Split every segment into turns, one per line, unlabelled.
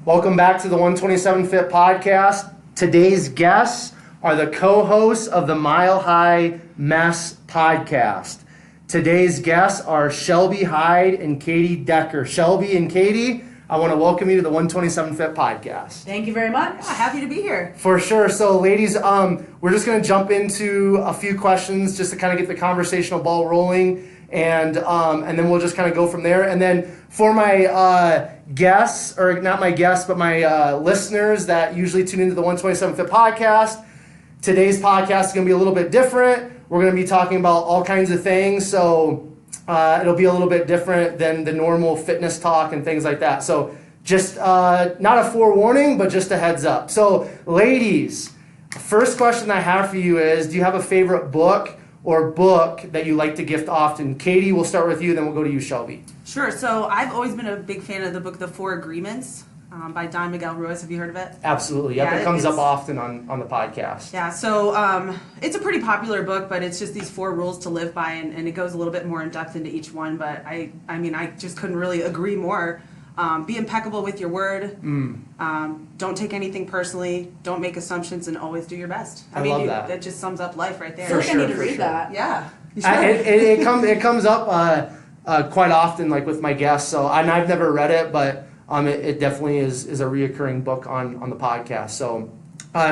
Welcome back to the 127 Fit podcast. Today's guests are the co-hosts of the Mile High Mess podcast. Today's guests are Shelby Hyde and Katy Decker. Shelby and Katy, I want to welcome you to the 127 Fit podcast.
Thank you very much.
Yeah, happy to be here.
For sure. So ladies, we're just going to jump into a few questions just to kind of get the conversational ball rolling, and then we'll just kind of go from there. And then for my guests, or not my guests, but my listeners that usually tune into the 127 Fit podcast, today's podcast is going to be a little bit different. We're going to be talking about all kinds of things, so it'll be a little bit different than the normal fitness talk and things like that. So just not a forewarning, but just a heads up. So ladies, first question I have for you is, do you have a favorite book or book that you like to gift often? Katy, we'll start with you, then we'll go to you, Shelby.
Sure. So I've always been a big fan of the book The Four Agreements by Don Miguel Ruiz. Have you heard of it?
Absolutely. Yep, it comes up often on the podcast.
Yeah, so it's a pretty popular book, but it's just these 4 rules to live by, and it goes a little bit more in depth into each one, but I mean, I just couldn't really agree more. Be impeccable with your word. Don't take anything personally. Don't make assumptions, and always do your best.
I love that.
That just sums up life right there.
I feel like I need to read that.
Yeah.
It comes up quite often, like with my guests. So I've never read it, but it definitely is a reoccurring book on the podcast. So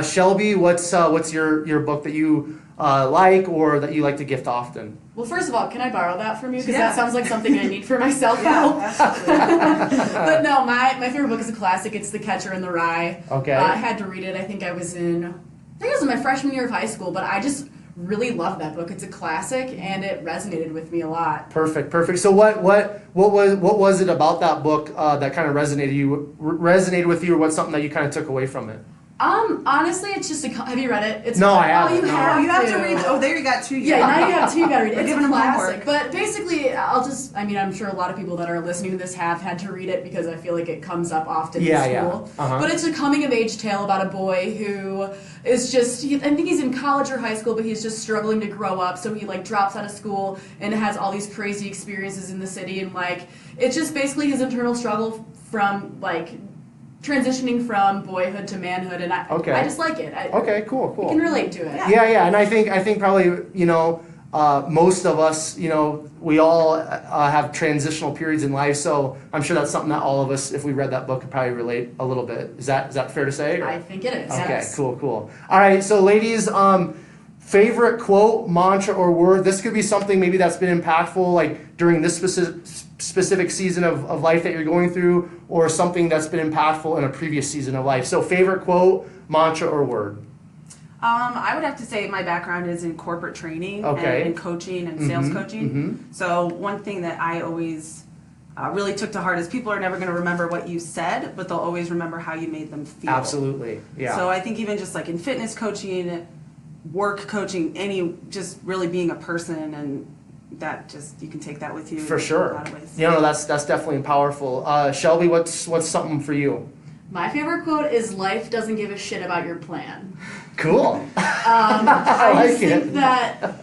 Shelby, what's your book that you like or that you like to gift often?
Well, first of all, can I borrow that from you? Because
Yeah.
that sounds like something I need for myself now.
Absolutely.
But no, my favorite book is a classic. It's The Catcher in the Rye.
Okay.
I had to read it. I think it was in my freshman year of high school, but I just really love that book. It's a classic, and it resonated with me a lot.
Perfect. So what was it about that book that kind of resonated with you, or what's something that you kind of took away from it?
Honestly, it's just have you read it?
No, I haven't.
Oh, you have
to read. Oh, there you got 2.
Yeah, now you have 2. You gotta read it. It's
giving
a
them
classic.
homework.
But basically, I'm sure a lot of people that are listening to this have had to read it because I feel like it comes up often in school.
Yeah. Uh-huh.
But it's a coming-of-age tale about a boy who is just, I think he's in college or high school, but he's just struggling to grow up. So he drops out of school and has all these crazy experiences in the city, and it's just basically his internal struggle from transitioning from boyhood to manhood, and I just like it.
Okay, cool.
I can relate to it.
Yeah, and I think probably most of us, we all have transitional periods in life, so I'm sure that's something that all of us, if we read that book, could probably relate a little bit. Is that fair to say?
I think it is.
Okay,
yes.
cool. All right, so ladies, favorite quote, mantra, or word. This could be something maybe that's been impactful, like during this specific season of life that you're going through, or something that's been impactful in a previous season of life. So favorite quote, mantra, or word.
I would have to say my background is in corporate training and coaching and sales coaching.
Mm-hmm.
So one thing that I always really took to heart is people are never going to remember what you said, but they'll always remember how you made them feel.
Absolutely, yeah.
So I think even just like in fitness coaching, work coaching, just really being a person, and that just, you can take that with you
For
in
sure.
a lot of ways.
That's definitely powerful. Shelby, what's something for you?
My favorite quote is, "Life doesn't give a shit about your plan."
Cool.
I
like
just think
it.
that,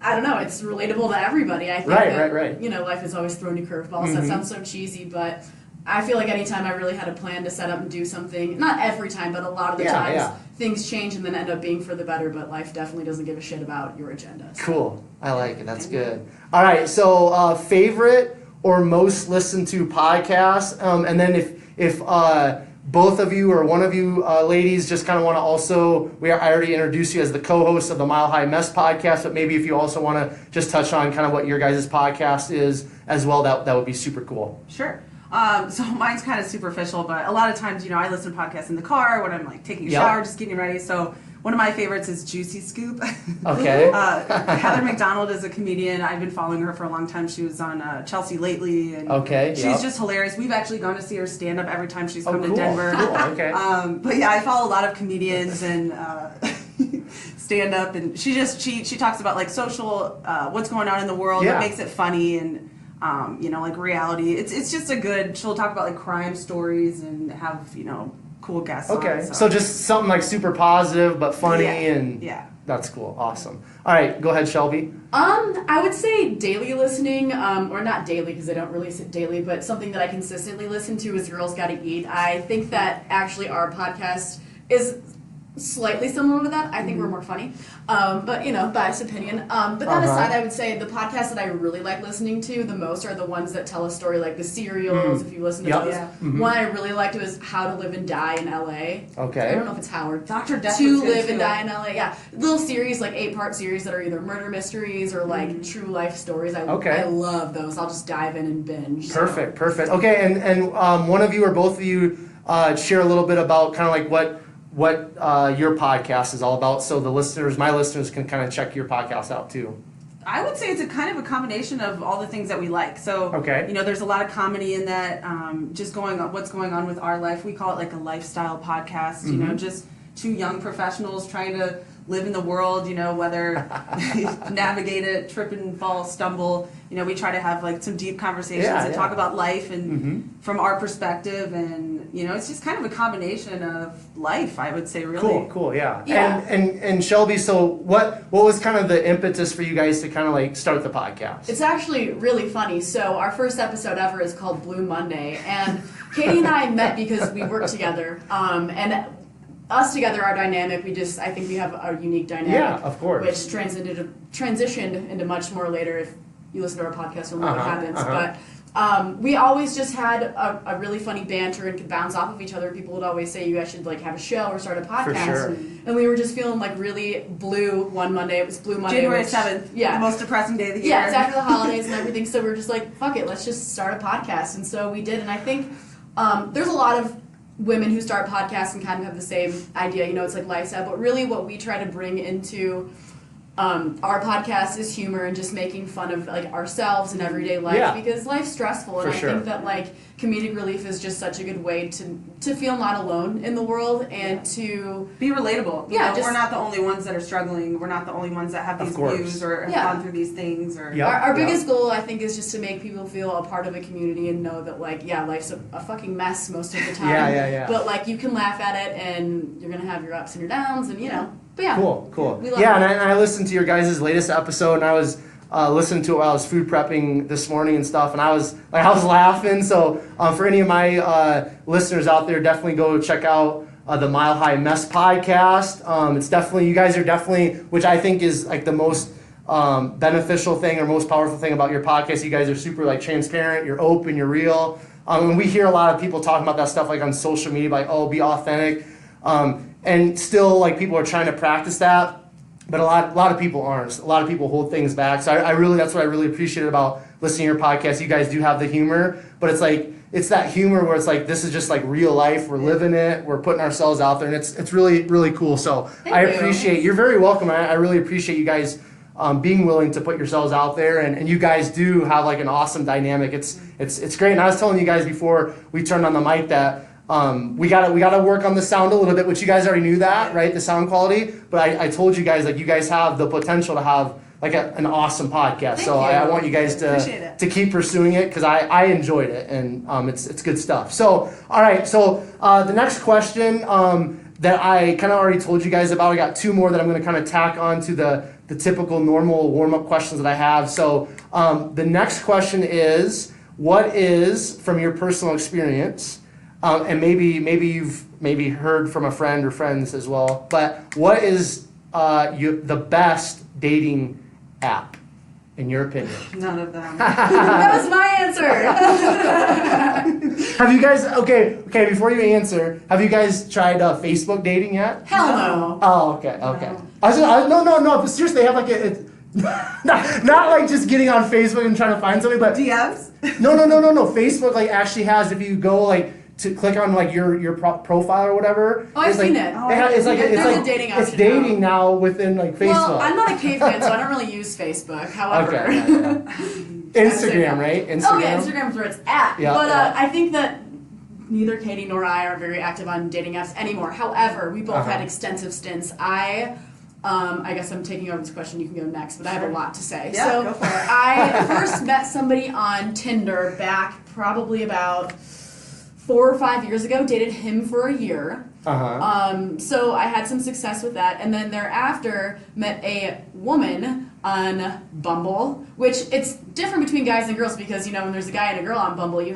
I don't know, it's relatable to everybody. I think
Right.
life has always thrown you curveballs. That sounds so cheesy, but I feel like anytime I really had a plan to set up and do something, not every time, but a lot of the times, things change and then end up being for the better, but life definitely doesn't give a shit about your agenda. So.
Cool. I like it. That's good. All right. So favorite or most listened to podcast, and then if both of you or one of you ladies just kind of want to also, I already introduced you as the co-host of the Mile High Mess podcast, but maybe if you also want to just touch on kind of what your guys' podcast is as well, that would be super cool.
Sure. So mine's kind of superficial, but a lot of times, I listen to podcasts in the car when I'm taking a shower, just getting ready. So one of my favorites is Juicy Scoop.
Okay.
Heather McDonald is a comedian. I've been following her for a long time. She was on Chelsea lately, and she's just hilarious. We've actually gone to see her stand up every time she's come to Denver.
Cool. Okay.
But yeah, I follow a lot of comedians and stand up, and she talks about social what's going on in the world. That makes it funny, and reality. It's just she'll talk about crime stories and have cool guests on.
So just something super positive but funny and That's cool. Awesome. All right, go ahead, Shelby.
I would say daily listening, or not daily because I don't release it daily, but something that I consistently listen to is Girls Gotta Eat. I think that actually our podcast is slightly similar to that. I think we're more funny, but biased opinion. But that aside, I would say the podcasts that I really like listening to the most are the ones that tell a story, like the serials. If you listen to those, one I really liked was How to Live and Die in L.A.
Okay.
I don't know if it's Howard.
Dr. Decker
To Live and Die in L.A. Yeah, little series, like 8-part series that are either murder mysteries or like true life stories. I love those. I'll just dive in and binge.
Perfect. Okay, and one of you or both of you share a little bit about kind of like what your podcast is all about, so my listeners can kind of check your podcast out too.
I would say it's a kind of a combination of all the things that we like. So, there's a lot of comedy in that, just what's going on with our life. We call it like a lifestyle podcast, just two young professionals trying to live in the world, whether navigate it, trip and fall, stumble. We try to have like some deep conversations and talk about life and from our perspective, and it's just kind of a combination of life, I would say, really.
Cool, yeah. And Shelby, so what was kind of the impetus for you guys to kind of like start the podcast?
It's actually really funny. So our first episode ever is called Blue Monday, and Katie and I met because we worked together, and us together, our dynamic, I think we have a unique dynamic.
Yeah, of course.
Which transitioned into much more later. If you listen to our podcast, you'll know what happens. But we always just had a really funny banter and could bounce off of each other. People would always say, you guys should like have a show or start a podcast.
For sure.
And we were just feeling like really blue one Monday. It was Blue Monday.
January 7th. Yeah. The most depressing day of the year.
Yeah, it's after the holidays and everything. So we were just like, fuck it, let's just start a podcast. And so we did. And I think there's a lot of women who start podcasts and kind of have the same idea, it's like lifestyle, but really what we try to bring into our podcast is humor and just making fun of like ourselves and everyday life because life's stressful, and I think that like comedic relief is just such a good way to feel not alone in the world and to
be relatable.
We're
not the only ones that are struggling. We're not the only ones that have these views or have gone through these things. Or
our biggest goal, I think, is just to make people feel a part of a community and know that like life's a fucking mess most of the time. But like you can laugh at it and you're gonna have your ups and your downs and But yeah.
Cool. Yeah, and I listened to your guys' latest episode, and I was listening to it while I was food prepping this morning and stuff, and I was laughing. So for any of my listeners out there, definitely go check out the Mile High Mess podcast. It's definitely, you guys are definitely, which I think is like the most beneficial thing or most powerful thing about your podcast. You guys are super like transparent, you're open, you're real. And we hear a lot of people talking about that stuff like on social media, like, be authentic. And still, like, people are trying to practice that, but a lot of people aren't. A lot of people hold things back. So that's what I really appreciate about listening to your podcast. You guys do have the humor, but it's like, it's that humor where it's like, this is just like real life. We're living it. We're putting ourselves out there, and it's really, really cool. So I appreciate, you're very welcome. I really appreciate you guys being willing to put yourselves out there, and you guys do have like an awesome dynamic. It's great. And I was telling you guys before we turned on the mic that we gotta work on the sound a little bit, which you guys already knew that, right? The sound quality. But I told you guys, like, you guys have the potential to have like an awesome podcast. I want you guys to keep pursuing it because I enjoyed it, and it's good stuff. So all right, so the next question that I kind of already told you guys about, I got two more that I'm going to kind of tack on to the typical normal warm-up questions that I have. So the next question is, what is, from your personal experience, and maybe you've heard from a friend or friends as well, but what is the best dating app in your opinion?
None of them.
That was my answer.
Have you guys, okay, before you answer, have you guys tried Facebook dating yet?
Hell no.
Oh, okay. No, but seriously, they have like not like just getting on Facebook and trying to find somebody, but
DMs?
No. Facebook like actually has, if you go like to click on like your profile or whatever.
Oh, I've seen it.
It's like
a dating option.
It's dating now within like Facebook.
Well, I'm not a caveman, so I don't really use Facebook. However,
Instagram, right? Instagram.
Oh yeah, Instagram's where it's at.
Yeah,
but I think that neither Katie nor I are very active on dating apps anymore. However, we both had extensive stints. I guess I'm taking over this question. You can go next, but I have a lot to say.
Yeah,
so
go for it.
I first met somebody on Tinder back probably about 4 or 5 years ago, dated him for a year. So I had some success with that, and then thereafter met a woman on Bumble, which it's different between guys and girls because, when there's a guy and a girl on Bumble, the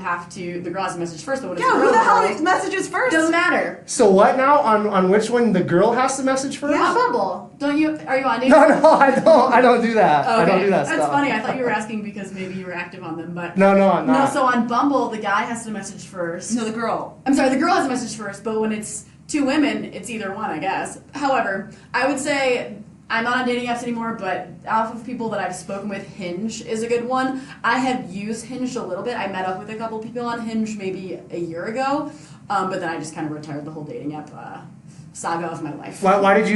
girl has a message first, but when it's a girl,
who the hell messages first?
Doesn't matter.
So what now? On which one the girl has to message first?
Yeah, on Bumble. Are you on dating?
No, I don't do that.
Okay.
I don't do that
That's
stuff.
funny. I thought you were asking because maybe you were active on them, but
No, I'm not.
No, so on Bumble, the guy has to message first.
No, the girl.
I'm sorry, the girl has to message first, but when it's two women, it's either one, I guess. However, I would say I'm not on dating apps anymore, but off of people that I've spoken with, Hinge is a good one. I have used Hinge a little bit. I met up with a couple people on Hinge maybe a year ago, but then I just kind of retired the whole dating app saga of my life.
Why did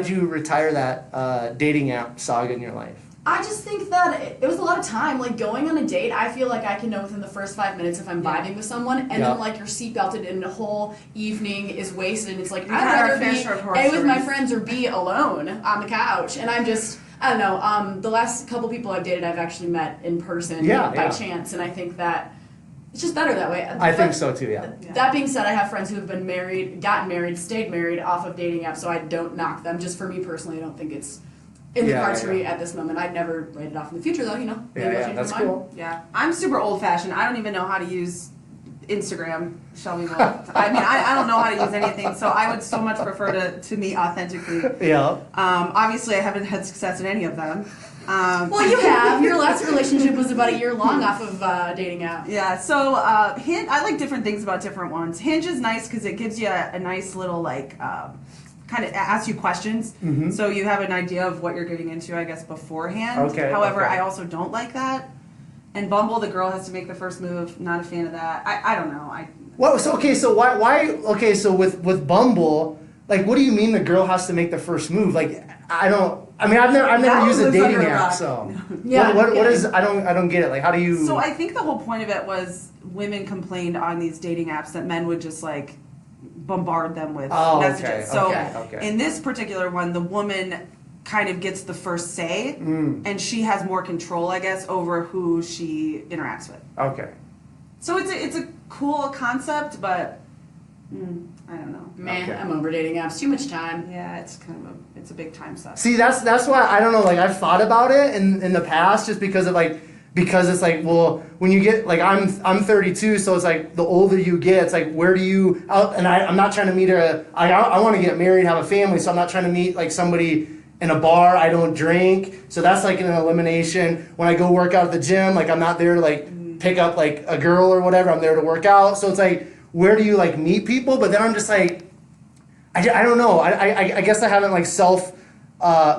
you retire that dating app saga in your life?
I just think that it was a lot of time. Like, going on a date, I feel like I can know within the first 5 minutes if I'm vibing with someone, and then, like, you're seatbelted and the whole evening is wasted, and it's like, I'd rather be A, with my friends, or B, alone on the couch. And I don't know, the last couple people I've dated, I've actually met in person by chance, and I think that it's just better that way.
I think so, too, yeah.
That being said, I have friends who have been married, gotten married, stayed married off of dating apps, so I don't knock them. Just for me personally, I don't think it's in the cards for me at this moment. I'd never write it off in the future, though, Maybe I'll change
that's
my mind.
cool.
Yeah, I'm super old-fashioned. I don't even know how to use Instagram. Shelby will. I don't know how to use anything, so I would so much prefer to meet authentically.
Yeah.
Obviously, I haven't had success in any of them.
Well, you have. Your last relationship was about a year long off of dating app.
Yeah, so Hinge, I like different things about different ones. Hinge is nice because it gives you a nice little, kind of asks you questions, so you have an idea of what you're getting into, I guess, beforehand.
Okay.
However, I also don't like that. And Bumble, the girl has to make the first move. Not a fan of that. I don't know.
So why? Okay, so with Bumble, like, what do you mean the girl has to make the first move? Like, I've never used a dating app, so what is? I don't get it. Like, how do you?
So I think the whole point of it was women complained on these dating apps that men would just bombard them with messages. In this particular one, the woman kind of gets the first say, and she has more control, I guess, over who she interacts with.
Okay.
So it's a cool concept, but I don't know.
Man, I'm over dating apps. Too much time.
Yeah, it's a big time suck.
See, that's why I don't know. Like, I've thought about it in the past, just because it's like, well, when you get, like, I'm 32, so it's like the older you get, it's like, where do you, and I'm not trying to meet I want to get married, have a family, so I'm not trying to meet, like, somebody in a bar. I don't drink, so that's like an elimination. When I go work out at the gym, like, I'm not there to, like, pick up, like, a girl or whatever. I'm there to work out, so it's like, where do you, like, meet people? But then I'm just like, I don't know. I guess I haven't, like,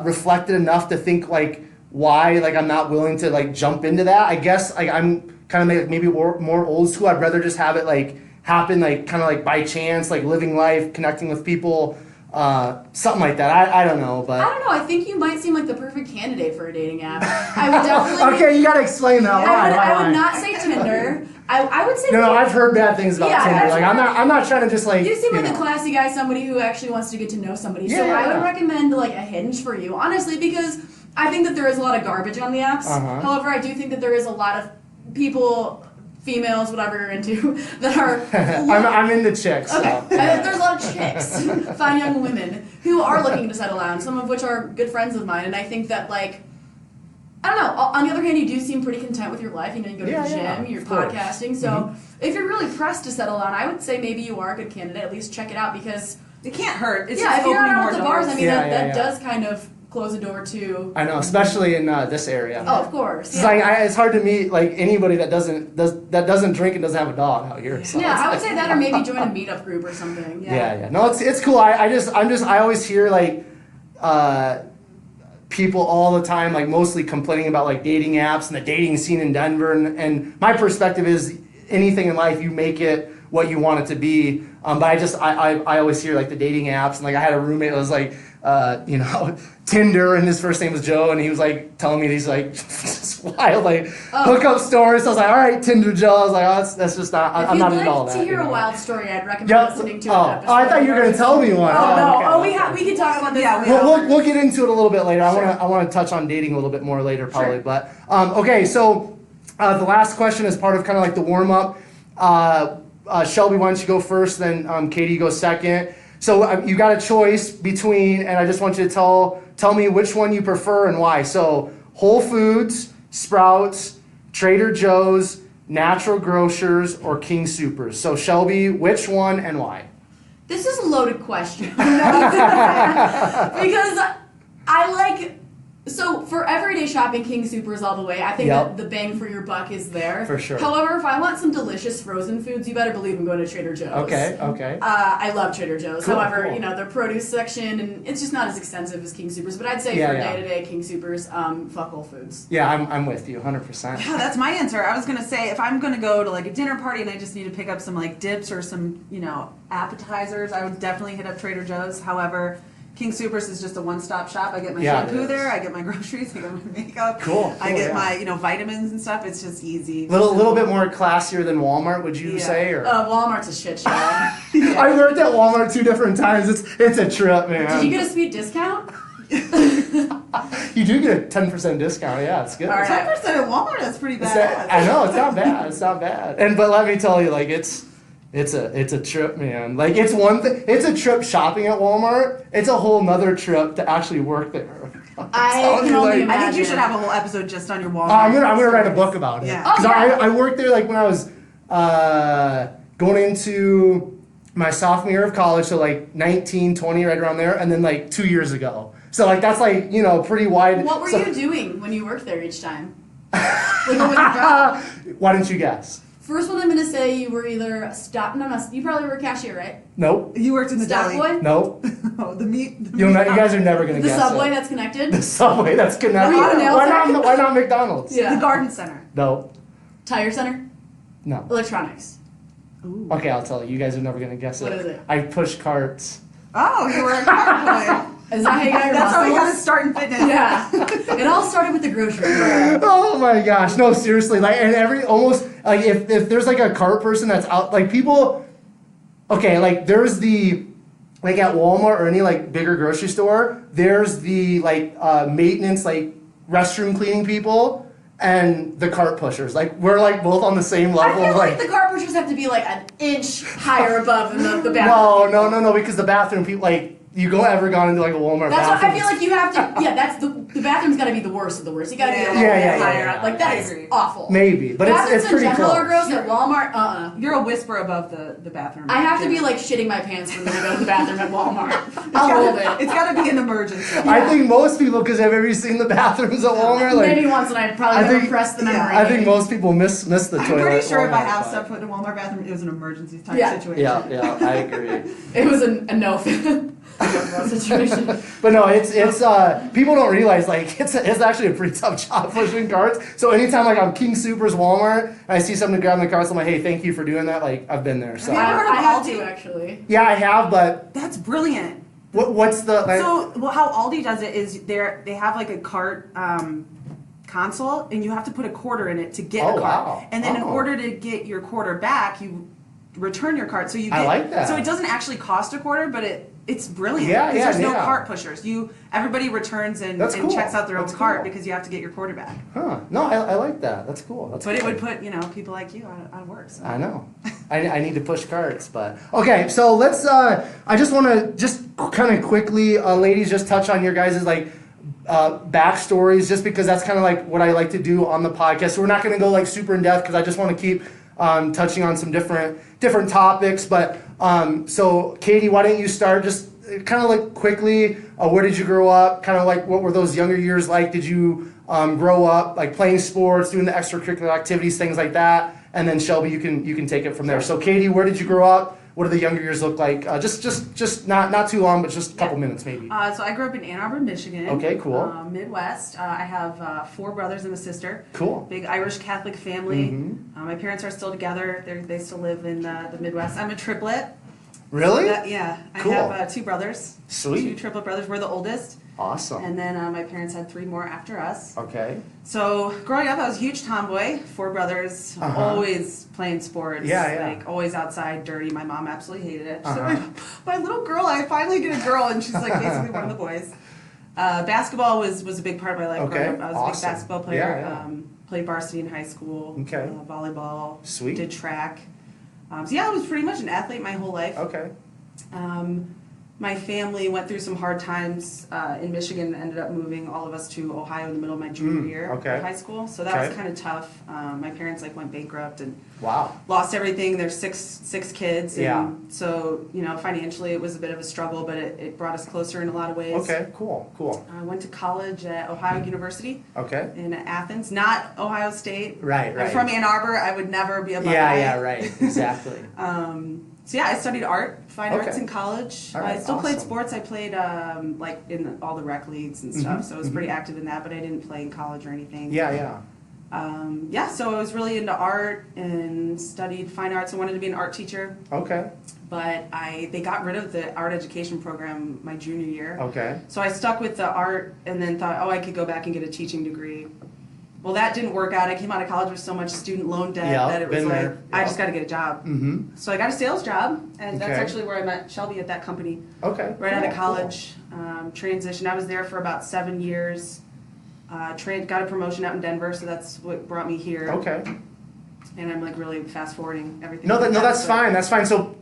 reflected enough to think, like, why, like, I'm not willing to, like, jump into that. I guess, like, I'm kind of maybe more old school. I'd rather just have it, like, happen, like, kind of, like, by chance, like, living life, connecting with people, something like that. I don't know, but
I don't know. I think you might seem like the perfect candidate for a dating app. I would definitely.
Okay, you gotta explain that.
I would not say Tinder. I would say.
No, I've heard bad things about Tinder. Like, I'm not trying to just, like.
You seem like a classy guy, somebody who actually wants to get to know somebody.
Yeah,
so I would recommend, like, a Hinge for you, honestly, because I think that there is a lot of garbage on the apps. However, I do think that there is a lot of people, females, whatever you're into, that are.
I'm into chicks.
Okay.
So.
There's a lot of chicks, fine young women, who are looking to settle down, some of which are good friends of mine, and I think that, like, I don't know. On the other hand, you do seem pretty content with your life. You know, you go to the gym, you're podcasting. So if you're really pressed to settle down, I would say maybe you are a good candidate. At least check it out, because
it can't hurt. It's
if
just
you're
opening
out
more
at the
doors.
bars, I mean, that does kind of close the door to.
I know, especially in this area.
Oh, of course.
It's like it's hard to meet, like, anybody that doesn't drink and doesn't have a dog out here. So
I would say that, or maybe join a meetup group or something.
Yeah. No, it's cool. I always hear, like, people all the time, like, mostly complaining about, like, dating apps and the dating scene in Denver, and my perspective is anything in life, you make it what you want it to be. But I always hear, like, the dating apps, and, like, I had a roommate that was like, Tinder, and his first name was Joe, and he was, like, telling me these, like, just wild, like, hookup stories. So I was like, all right, Tinder Joe. I was like, oh, that's just not. I'm not into all that.
If you'd like to hear a wild story, I'd recommend listening to an episode.
Oh, I thought you were gonna tell me one.
No.
Okay.
We can talk about this.
We'll get into it a little bit later. Sure. I want to touch on dating a little bit more later, probably. Sure. But okay, so the last question is part of kind of like the warm up. Shelby, why don't you go first, then Katie goes second. So you got a choice between, and I just want you to tell me which one you prefer and why. So Whole Foods, Sprouts, Trader Joe's, Natural Grocers, or King Soopers. So Shelby, which one and why?
This is a loaded question. Because I like, so for everyday shopping, King Soopers all the way. I think that the bang for your buck is there.
For sure.
However, if I want some delicious frozen foods, you better believe I'm going to Trader Joe's.
Okay.
I love Trader Joe's.
Cool,
However,
cool.
you know, their produce section, and it's just not as extensive as King Soopers. But I'd say for day-to-day King Soopers, fuck Whole Foods.
Yeah, I'm with you 100%.
Yeah, that's my answer. I was going to say, if I'm going to go to like a dinner party and I just need to pick up some like dips or some, you know, appetizers, I would definitely hit up Trader Joe's. However, King Soopers is just a one-stop shop. I get my shampoo there. I get my groceries. I get my makeup.
Cool.
I get my, you know, vitamins and stuff. It's just easy.
Little bit more classier than Walmart, would you say? Or?
Walmart's a shit show.
I worked at Walmart 2 different times. It's a trip, man.
Did you get a sweet discount?
You do get a 10% discount. Yeah, it's good.
All right.
10% at Walmart, that's pretty bad.
I know, it's not bad. It's not bad. But let me tell you, like it's a trip, man. Like it's one thing. It's a trip shopping at Walmart. It's a whole nother trip to actually work there.
I can only imagine.
I think you should have a whole episode just on your Walmart.
I'm gonna write a book about it.
Yeah.
Because I worked there like when I was going into my sophomore year of college, so like 19, 20, right around there, and then like 2 years ago. So like that's like, you know, pretty wide.
What were you doing when you worked there each time? Like, what was your job?
Why don't you guess?
First one I'm going to say you were either you probably were a cashier, right?
Nope.
You worked in the
Stop
deli.
boy?
Nope.
Oh, the meat.
You guys are never gonna
The
guess
subway
it.
that's connected?
The subway that's connected.
Were you a nail
Why not McDonald's?
Yeah.
The garden center.
No.
Tire center?
No.
Electronics.
Ooh.
Okay, I'll tell you. You guys are never gonna guess it.
What is it?
I push carts.
Oh, you were a cart boy.
Is that how you got your
That's how you got to
muscles?
start in fitness.
Yeah. It all started with the grocery store.
Oh my gosh, no, seriously, like, and almost, like, if there's, like, a cart person that's out, like, people, okay, like, there's the, like, at Walmart or any, like, bigger grocery store, there's the, like, maintenance, like, restroom cleaning people, and the cart pushers. Like, we're, like, both on the same
I
level.
feel like the car pushers have to be like an inch higher above than the bathroom.
No, because the bathroom people, like, you ever gone into like a Walmart
That's what
bathroom?
I feel like you have to. Yeah, that's the bathroom's got to be the worst of the worst. You got to be a little
Yeah,
bit higher.
yeah.
Like that
I
is
agree.
awful.
Maybe, but
Bathrooms
it's pretty
in general
close.
are gross. At Walmart,
You're a whisper above the bathroom.
I have to be like shitting my pants when I go to the bathroom at Walmart. I'll hold it.
It's got to be an emergency.
I think most people, because have you seen the bathrooms at Walmart? Like,
Maybe once, and I probably never pressed the memory.
I think most people miss the toilet.
I'm pretty sure if I
Walmart,
have
but-
stepped foot in a Walmart bathroom, it was an emergency type situation.
Yeah, I agree.
It was a no situation.
But no, it's people don't realize like it's actually a pretty tough job pushing carts. So anytime like I'm King Soopers, Walmart, and I see something to grab in the carts, I'm like, hey, thank you for doing that. Like I've been there. So
Have you ever heard of
I have
Aldi?
to actually.
yeah, I have, but
That's brilliant.
what's the like,
So, how Aldi does it is they have like a cart console, and you have to put a quarter in it to get
Oh,
a cart.
wow.
And then in
Oh.
order to get your quarter back, you return your cart. So you
I
get,
like that.
So it doesn't actually cost a quarter, but it's brilliant.
Yeah,
'cause
yeah,
there's no
yeah.
cart pushers. Everybody returns and
That's cool.
checks out their
That's
own cart
cool.
because you have to get your quarter back.
huh? No, I like that. That's cool. That's
But it
cool.
would put people like you out of work. So.
I know. I need to push carts, but okay. So let's. I just want to just kind of quickly, ladies, just touch on your guys' like backstories, just because that's kind of like what I like to do on the podcast. So we're not going to go like super in depth because I just want to keep touching on some different topics. But so Katie, why don't you start? Just kind of like quickly. Where did you grow up? Kind of like what were those younger years like? Did you grow up like playing sports, doing the extracurricular activities, things like that? And then Shelby, you can take it from there. So Katie, where did you grow up? What do the younger years look like? Just not too long, but just a couple minutes maybe.
So I grew up in Ann Arbor, Michigan.
Okay, cool.
Midwest. I have 4 brothers and a sister.
Cool.
Big Irish Catholic family.
Mhm.
My parents are still together. They still live in the Midwest. I'm a triplet.
Really?
Yeah.
Cool.
I have 2 brothers.
Sweet.
2 triplet brothers. We're the oldest.
Awesome.
And then my parents had 3 more after us.
Okay.
So growing up, I was a huge tomboy. 4 brothers,
Uh-huh.
always playing sports.
Yeah.
Like always outside, dirty. My mom absolutely hated it. She said,
Uh-huh.
my little girl, I finally get a girl, and she's like basically one of the boys. Basketball was a big part of my life
Okay,
growing up. I was a
awesome.
big basketball player.
Yeah.
Played varsity in high school.
Okay.
Volleyball.
Sweet.
Did track. So yeah, I was pretty much an athlete my whole life.
Okay.
My family went through some hard times in Michigan and ended up moving all of us to Ohio in the middle of my junior year of high school. So that was kind of tough. My parents went bankrupt and lost everything. There's six kids. And so, financially it was a bit of a struggle, but it brought us closer in a lot of ways.
Okay, cool.
I went to college at Ohio University.
Okay.
In Athens, not Ohio State.
Right.
I'm from Ann Arbor. I would never be a Buckeye.
Yeah, right. Exactly.
So I studied fine arts in college.
All right,
I still played sports. I played in all the rec leagues and stuff, so I was pretty active in that, but I didn't play in college or anything.
Yeah.
So I was really into art and studied fine arts. I wanted to be an art teacher.
Okay.
But they got rid of the art education program my junior year.
Okay.
So I stuck with the art and then thought, I could go back and get a teaching degree. Well, that didn't work out. I came out of college with so much student loan debt that it was I just got to get a job.
Mm-hmm.
So I got a sales job, and that's actually where I met Shelby at that company.
Okay.
Right out of college, transitioned. I was there for about 7 years. Got a promotion out in Denver, so that's what brought me here.
Okay.
And I'm really fast forwarding everything.
No, that's fine. That's fine. So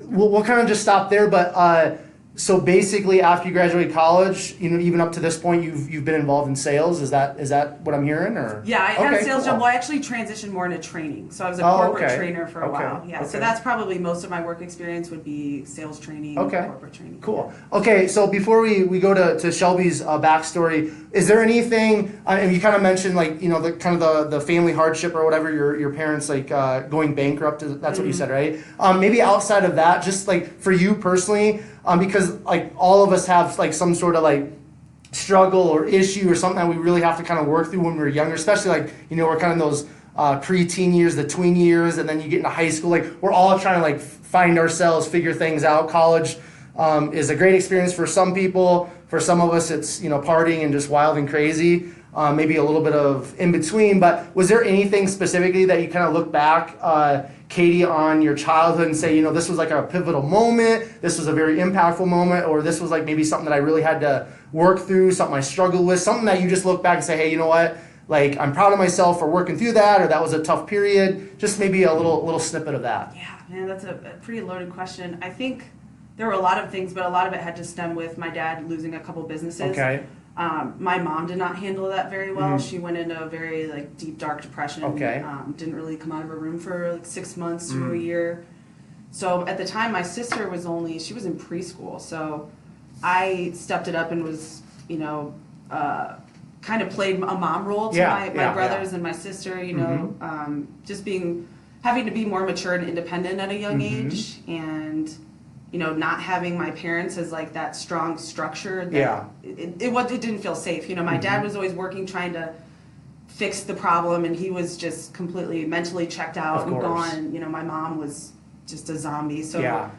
we'll kind of just stop there, but. So basically, after you graduated college, even up to this point, you've been involved in sales. Is that what I'm hearing, or?
Yeah, I had a sales job. Well, I actually transitioned more into training. So I was a corporate trainer for a while. Yeah, so that's probably most of my work experience would be sales training, corporate training.
Cool. Okay, so before we go to Shelby's backstory, is there anything? And you kind of mentioned the kind of the family hardship or whatever, your parents going bankrupt. That's what you said, right? Maybe outside of that, just for you personally. Because all of us have some sort of struggle or issue or something that we really have to kind of work through when we're younger, especially we're kind of those pre-teen years, the tween years, and then you get into high school. We're all trying to find ourselves, figure things out. College is a great experience for some people. For some of us, it's partying and just wild and crazy. Maybe a little bit of in between. But was there anything specifically that you kind of look back, Katy, on your childhood and say, this was a pivotal moment, this was a very impactful moment, or this was maybe something that I really had to work through, something I struggled with, something that you just look back and say, hey, you know what, I'm proud of myself for working through that, or that was a tough period, just maybe a little snippet of that.
Yeah, man, that's a pretty loaded question. I think there were a lot of things, but a lot of it had to stem with my dad losing a couple businesses.
Okay.
My mom did not handle that very well. She went into a very deep, dark depression.
Okay.
Didn't really come out of her room for 6 months to a year. So at the time, my sister was she was in preschool. So I stepped it up and was, kind of played a mom role to my brothers and my sister. Just having to be more mature and independent at a young age, and not having my parents as that strong structure. That it didn't feel safe. My dad was always working, trying to fix the problem, and he was just completely mentally checked out and gone. My mom was just a zombie. So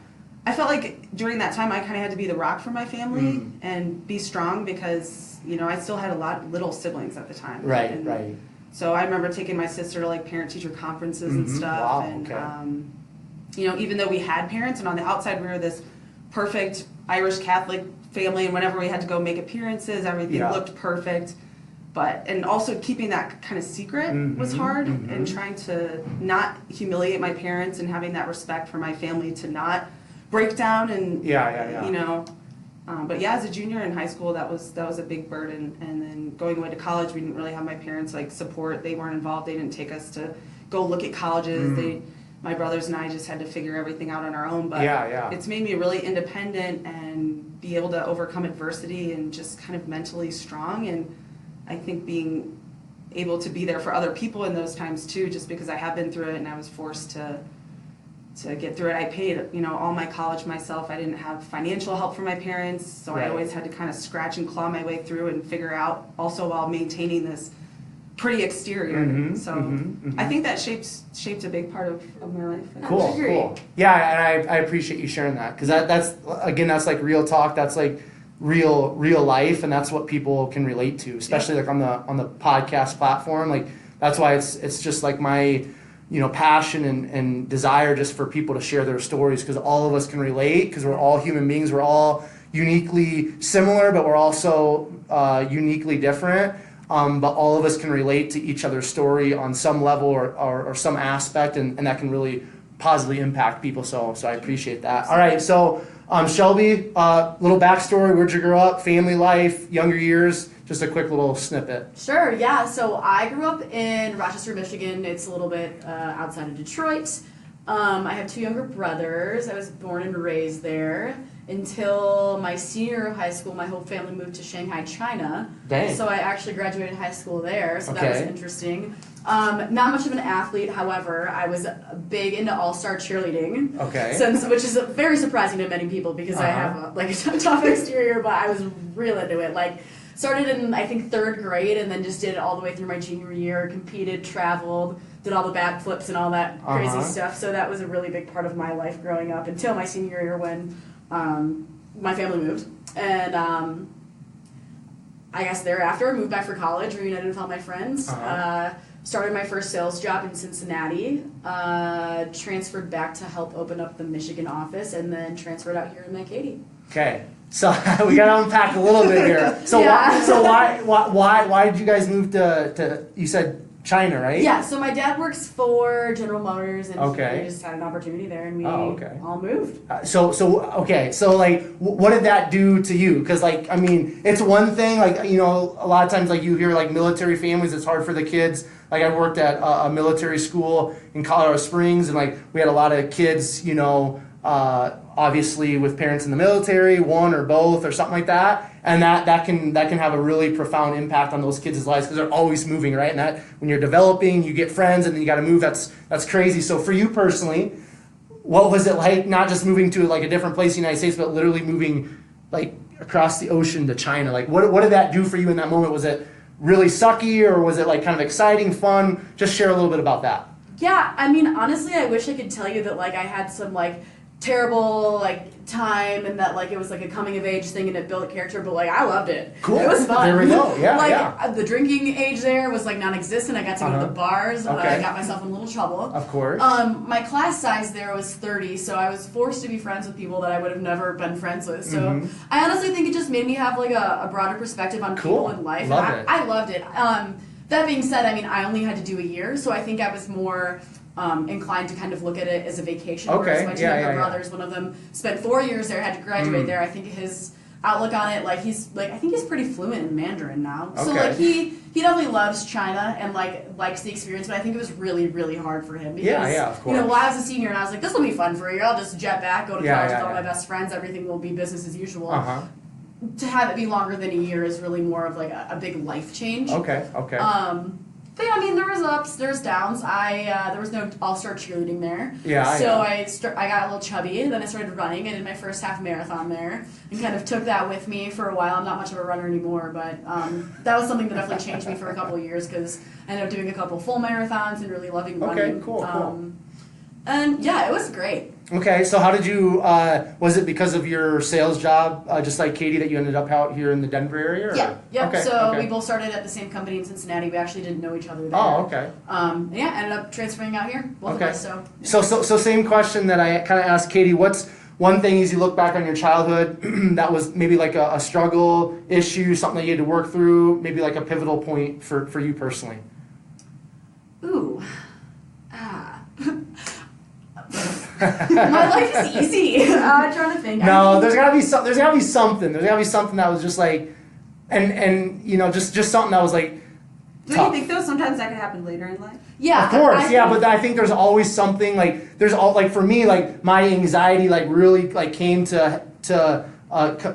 I felt during that time I kind of had to be the rock for my family and be strong because I still had a lot of little siblings at the time.
Right.
So I remember taking my sister to parent-teacher conferences and stuff.
Wow.
And,
okay.
Even though we had parents, and on the outside we were this perfect Irish Catholic family, and whenever we had to go make appearances, everything looked perfect. And also keeping that kind of secret was hard, and trying to not humiliate my parents and having that respect for my family to not break down and but as a junior in high school, that was a big burden. And then going away to college, we didn't really have my parents support. They weren't involved. They didn't take us to go look at colleges. My brothers and I just had to figure everything out on our own. But it's made me really independent and be able to overcome adversity and just kind of mentally strong. And I think being able to be there for other people in those times too, just because I have been through it and I was forced to get through it. I paid all my college myself. I didn't have financial help from my parents, so I always had to kind of scratch and claw my way through and figure out, also while maintaining this pretty exterior. I think that shaped a big part of my life.
Cool. Yeah, and I appreciate you sharing that, because that's real talk. That's real life, and that's what people can relate to, especially on the podcast platform. That's why it's just my passion and desire just for people to share their stories, because all of us can relate, because we're all human beings. We're all uniquely similar, but we're also uniquely different. But all of us can relate to each other's story on some level or some aspect, and that can really positively impact people. So I appreciate that. All right, so Shelby, little backstory. Where'd you grow up? Family life, younger years. Just a quick little snippet.
Sure, yeah. So I grew up in Rochester, Michigan. It's a little bit outside of Detroit. I have 2 younger brothers. I was born and raised there. Until my senior year of high school, my whole family moved to Shanghai, China.
Dang.
So I actually graduated high school there, so
Okay.
that was interesting. Not much of an athlete, however. I was big into all-star cheerleading.
Okay.
Which is very surprising to many people because I have a tough exterior, but I was real into it. Like, started in, I think, 3rd grade and then just did it all the way through my junior year, competed, traveled, did all the backflips and all that crazy stuff. So that was a really big part of my life growing up until my senior year when my family moved. And I guess thereafter, I moved back for college, reunited with all my friends, started my first sales job in Cincinnati, transferred back to help open up the Michigan office, and then transferred out here in Katy.
Okay. So we got to unpack a little bit here. So
Yeah.
why did you guys move to you said China, right?
Yeah, so my dad works for General Motors, and
Okay.
he just had an opportunity there, and we
okay.
all moved.
So like, what did that do to you? Because like, I mean, it's one thing, like, you know, a lot of times like you hear like military families, it's hard for the kids. Like I worked at a military school in Colorado Springs, and like we had a lot of kids, you know, obviously with parents in the military, one or both or something like that. And that can have a really profound impact on those kids' lives because they're always moving, right? And that when you're developing, you get friends and then you got to move. That's crazy. So for you personally, what was it like not just moving to like a different place in the United States, but literally moving like across the ocean to China? Like what did that do for you in that moment? Was it really sucky or was it like kind of exciting, fun? Just share a little bit about that.
Yeah, I mean, honestly, I wish I could tell you that like I had some like terrible like time and that like it was like a coming of age thing and it built character, but like I loved it.
Cool.
It was fun.
There we go. Yeah,
like
yeah.
The drinking age there was like non-existent. I got to go to the bars.
Okay.
I got myself in a little trouble.
Of course.
My class size there was 30, so I was forced to be friends with people that I would have never been friends with. So I honestly think it just made me have like a broader perspective on people in life.
Love
and
it.
I loved it. That being said, I mean, I only had to do a year, so I think I was more inclined to kind of look at it as a vacation.
Okay.
Whereas my two younger brothers, one of them spent 4 years there, had to graduate there. I think his outlook on it, like I think he's pretty fluent in Mandarin now. So like he definitely loves China and like likes the experience, but I think it was really, really hard for him. Because,
of course.
You know, while I was a senior and I was like, this will be fun for a year. I'll just jet back, go to college with all my best friends. Everything will be business as usual. To have it be longer than a year is really more of like a big life change.
Okay.
But yeah, I mean, there was ups, there's downs. There was no all-star cheerleading there.
Yeah.
So I got a little chubby, and then I started running. I did my first half marathon there, and kind of took that with me for a while. I'm not much of a runner anymore, but that was something that definitely changed me for a couple of years because I ended up doing a couple full marathons and really loving running.
Okay, cool.
And yeah, it was great.
Okay, so how did you, was it because of your sales job, just like Katie, that you ended up out here in the Denver area? Or?
Yeah, yep.
Okay,
So we both started at the same company in Cincinnati. We actually didn't know each other there.
Oh, okay.
Yeah, ended up transferring out here, both of us.
So same question that I kind of asked Katie, what's one thing as you look back on your childhood that was maybe like a struggle, issue, something that you had to work through, maybe like a pivotal point for you personally?
Ooh. My life is easy. I'm trying to think.
No, there's gotta be something. There's gotta be something that was just like, and you know, just something that was like.
Don't you think though sometimes that could happen later in life?
Yeah,
of course, but I think there's always something like for me like my anxiety like really like came to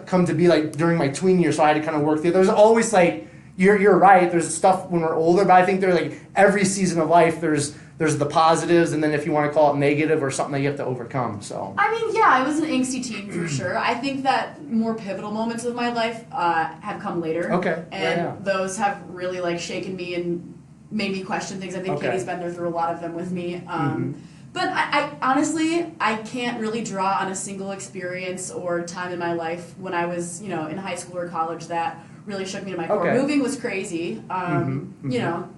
come to be like during my tween years, so I had to kind of work through. There's always like you're right. There's stuff when we're older, but I think there's like every season of life there's the positives, and then if you want to call it negative or something that you have to overcome. So
I mean, yeah, I was an angsty teen for sure. I think that more pivotal moments of my life have come later.
Okay.
And those have really like shaken me and made me question things. I think Katie's been there through a lot of them with me. But I honestly, I can't really draw on a single experience or time in my life when I was, you know, in high school or college that really shook me to my core. Moving was crazy. You know.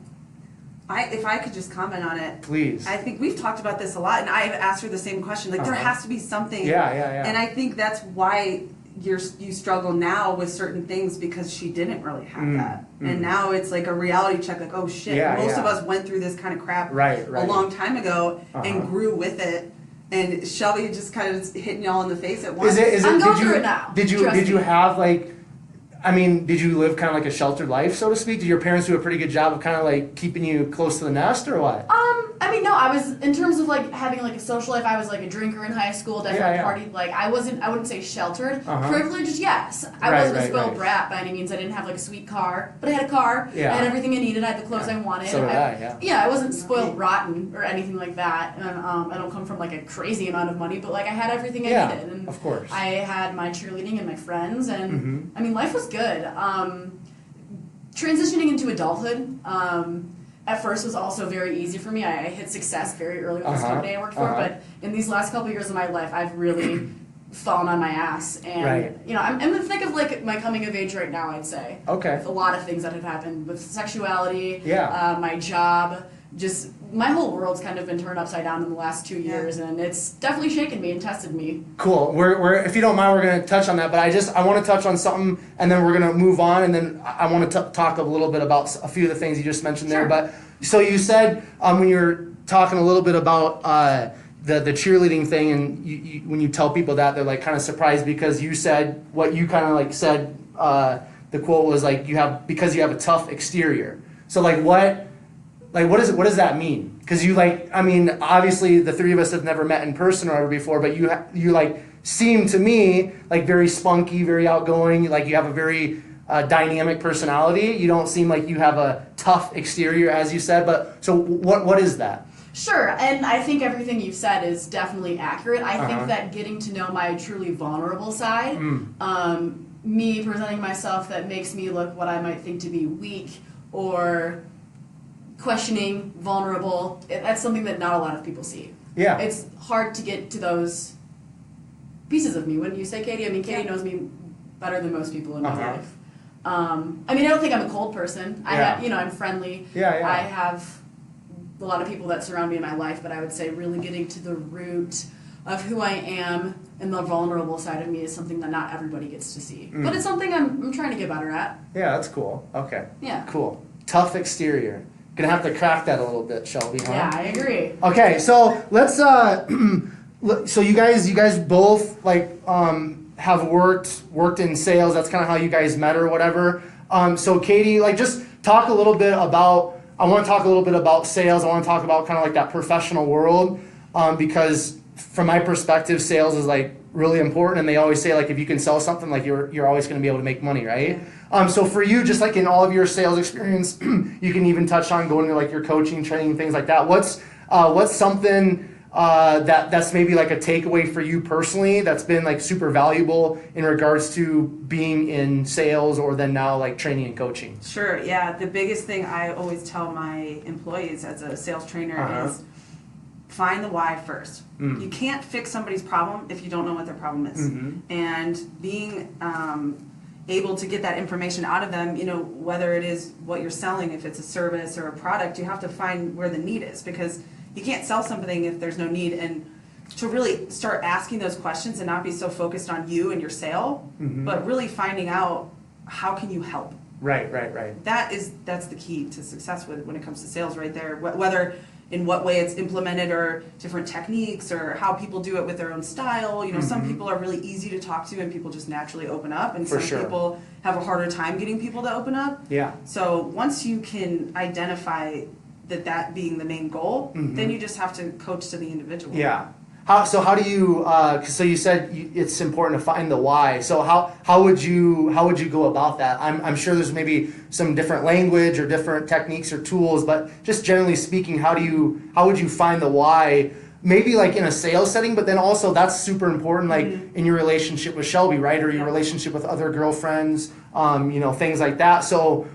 If I could just comment on it.
Please.
I think we've talked about this a lot, and I've asked her the same question. Like, there has to be something.
Yeah.
And I think that's why you struggle now with certain things, because she didn't really have that. And now it's like a reality check, like, oh shit, most of us went through this kind of crap a long time ago and grew with it and Shelby just kind of hitting y'all in the face at once.
I'm going through it now.
Did you have like, I mean, did you live kind of like a sheltered life, so to speak? Did your parents do a pretty good job of kind of like keeping you close to the nest, or what?
I mean, no, I was, in terms of like having like a social life, I was like a drinker in high school, definitely partied, like I wouldn't say sheltered. Privileged, yes. I wasn't a spoiled brat by any means. I didn't have like a sweet car, but I had a car.
Yeah.
I had everything I needed. I had the clothes I wanted.
So did I.
Yeah, I wasn't spoiled rotten or anything like that. And I don't come from like a crazy amount of money, but like I had everything I needed. And
of course.
I had my cheerleading and my friends, and I mean, life was good. Transitioning into adulthood, at first was also very easy for me. I hit success very early with this company I worked for, but in these last couple of years of my life, I've really fallen on my ass. And, you know, I'm in the thick of like my coming of age right now, I'd say.
Okay.
With a lot of things that have happened with sexuality, my job, just my whole world's kind of been turned upside down in the last 2 years, and it's definitely shaken me and tested me.
Cool. We're if you don't mind, we're going to touch on that, but I want to touch on something, and then we're going to move on, and then I want to talk a little bit about a few of the things you just mentioned there. But so you said when you were talking a little bit about the cheerleading thing, and you, when you tell people that, they're like kind of surprised because you said what you kind of like said. The quote was like because you have a tough exterior. So like what does that mean? Because you like, I mean, obviously the three of us have never met in person or ever before, but you like seem to me like very spunky, very outgoing. Like you have a very dynamic personality. You don't seem like you have a tough exterior, as you said. But so what is that?
Sure, and I think everything you've said is definitely accurate. I think that getting to know my truly vulnerable side, me presenting myself that makes me look what I might think to be weak or questioning, vulnerable, that's something that not a lot of people see. Yeah. It's hard to get to those pieces of me, wouldn't you say, Katie? I mean, Katie knows me better than most people in my life. I mean, I don't think I'm a cold person. I'm friendly. I have a lot of people that surround me in my life, but I would say really getting to the root of who I am and the vulnerable side of me is something that not everybody gets to see. But it's something I'm trying to get better at. Yeah, that's cool. Okay. Yeah. Cool. Tough exterior. Gonna have to crack that a little bit, Shelby, huh? Yeah, I agree. Okay, so let's so you guys both like have worked in sales. That's kind of how you guys met or whatever. So Katie, like just talk a little bit about, I want to talk a little bit about sales. I want to talk about kind of like that professional world, because from my perspective, sales is like really important, and they always say like if you can sell something, like you're always going to be able to make money, right? So for you, just like in all of your sales experience, you can even touch on going to like your coaching, training, things like that. What's something that's maybe like a takeaway for you personally that's been like super valuable in regards to being in sales or then now like training and coaching? Sure, yeah. The biggest thing I always tell my employees as a sales trainer is find the why first. You can't fix somebody's problem if you don't know what their problem is. And being able to get that information out of them, whether it is what you're selling, if it's a service or a product, you have to find where the need is, because you can't sell something if there's no need. And to really start asking those questions and not be so focused on you and your sale, but really finding out how can you help. Right. That's the key to success when it comes to sales right there, whether in what way it's implemented or different techniques or how people do it with their own style. Some people are really easy to talk to and people just naturally open up, and some people have a harder time getting people to open up. Yeah. So once you can identify that being the main goal, then you just have to coach to the individual. Yeah. How do you? So you said it's important to find the why. So how would you go about that? I'm sure there's maybe some different language or different techniques or tools, but just generally speaking, how would you find the why? Maybe like in a sales setting, but then also that's super important, like in your relationship with Shelby, right, or your relationship with other girlfriends, things like that. So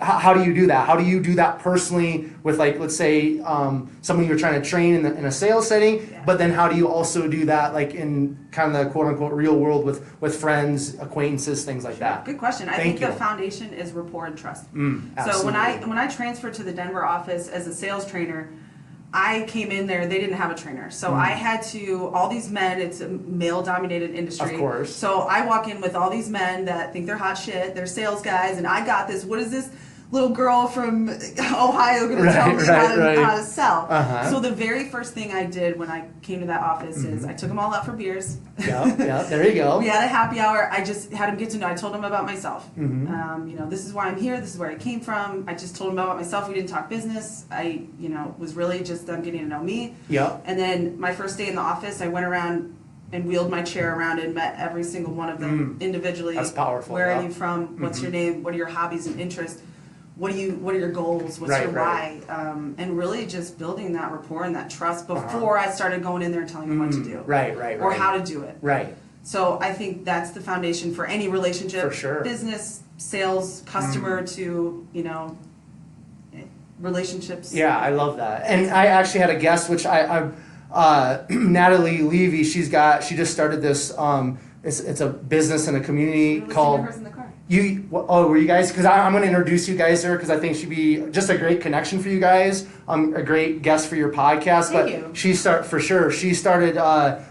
how do you do that? How do you do that personally with, like, let's say someone you're trying to train in a sales setting, but then how do you also do that like in kind of the quote unquote real world with friends, acquaintances, things like that? Good question. I think the foundation is rapport and trust. So when I transferred to the Denver office as a sales trainer, I came in there, they didn't have a trainer. So I had to, all these men, it's a male-dominated industry. Of course. So I walk in with all these men that think they're hot shit, they're sales guys, and I got this, what is this?
little girl from Ohio going to tell me how to sell. So the very first thing I did when I came to that office is I took them all out for beers.
Yeah, there you go.
We had a happy hour. I just had them get to know. I told them about myself. This is why I'm here. This is where I came from. I just told them about myself. We didn't talk business. I, was really just them getting to know me.
Yeah.
And then my first day in the office, I went around and wheeled my chair around and met every single one of them individually.
That's powerful.
Where are you from? What's your name? What are your hobbies and interests? What are your goals? What's your why? And really just building that rapport and that trust before I started going in there and telling them what to do. Or how to do it.
Right.
So I think that's the foundation for any relationship.
For sure.
Business, sales, customer to, relationships.
Yeah, I love that. And I actually had a guest, which Natalie Levy, she just started this, it's a business and a community called... were you guys? Because I'm going to introduce you guys to her because I think she'd be just a great connection for you guys. A great guest for your podcast.
Thank you.
She started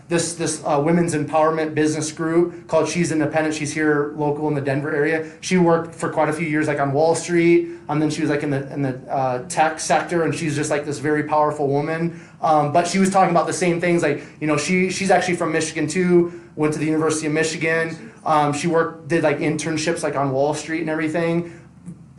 this women's empowerment business group called She's Independent. She's here local in the Denver area. She worked for quite a few years, like on Wall Street. Then she was like in the tech sector, and she's just like this very powerful woman. But she was talking about the same things. Like she's actually from Michigan too. Went to the University of Michigan. She did like internships like on Wall Street and everything.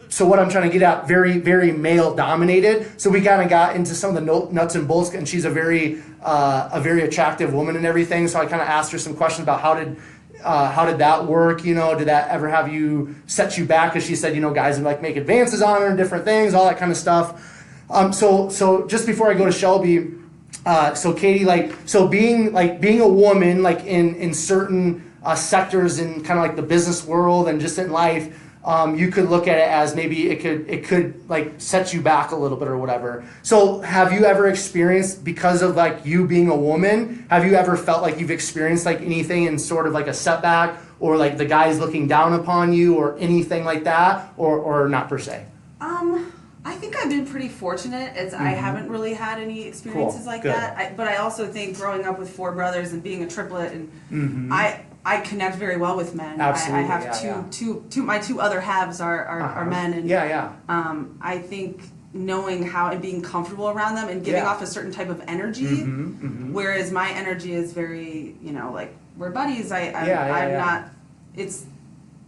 So what I'm trying to get at, very, very male dominated. So we kind of got into some of the nuts and bolts, and she's a very attractive woman and everything. So I kind of asked her some questions about how did that work? Did that ever have you set you back? Because she said, guys would like make advances on her and different things, all that kind of stuff. So just before I go to Shelby, so Katy, being a woman, like in certain sectors in kind of like the business world and just in life, you could look at it as maybe it could like set you back a little bit or whatever. So have you ever experienced, because of like you being a woman, have you ever felt like you've experienced like anything in sort of like a setback, or like the guys looking down upon you or anything like that, or not per se?
I think I've been pretty fortunate. I haven't really had any experiences like that. But I also think growing up with 4 brothers and being a triplet, and I connect very well with men.
Absolutely.
I have my 2 other halves are men, and I think knowing how and being comfortable around them and giving off a certain type of energy, whereas my energy is very, like we're buddies. I'm not.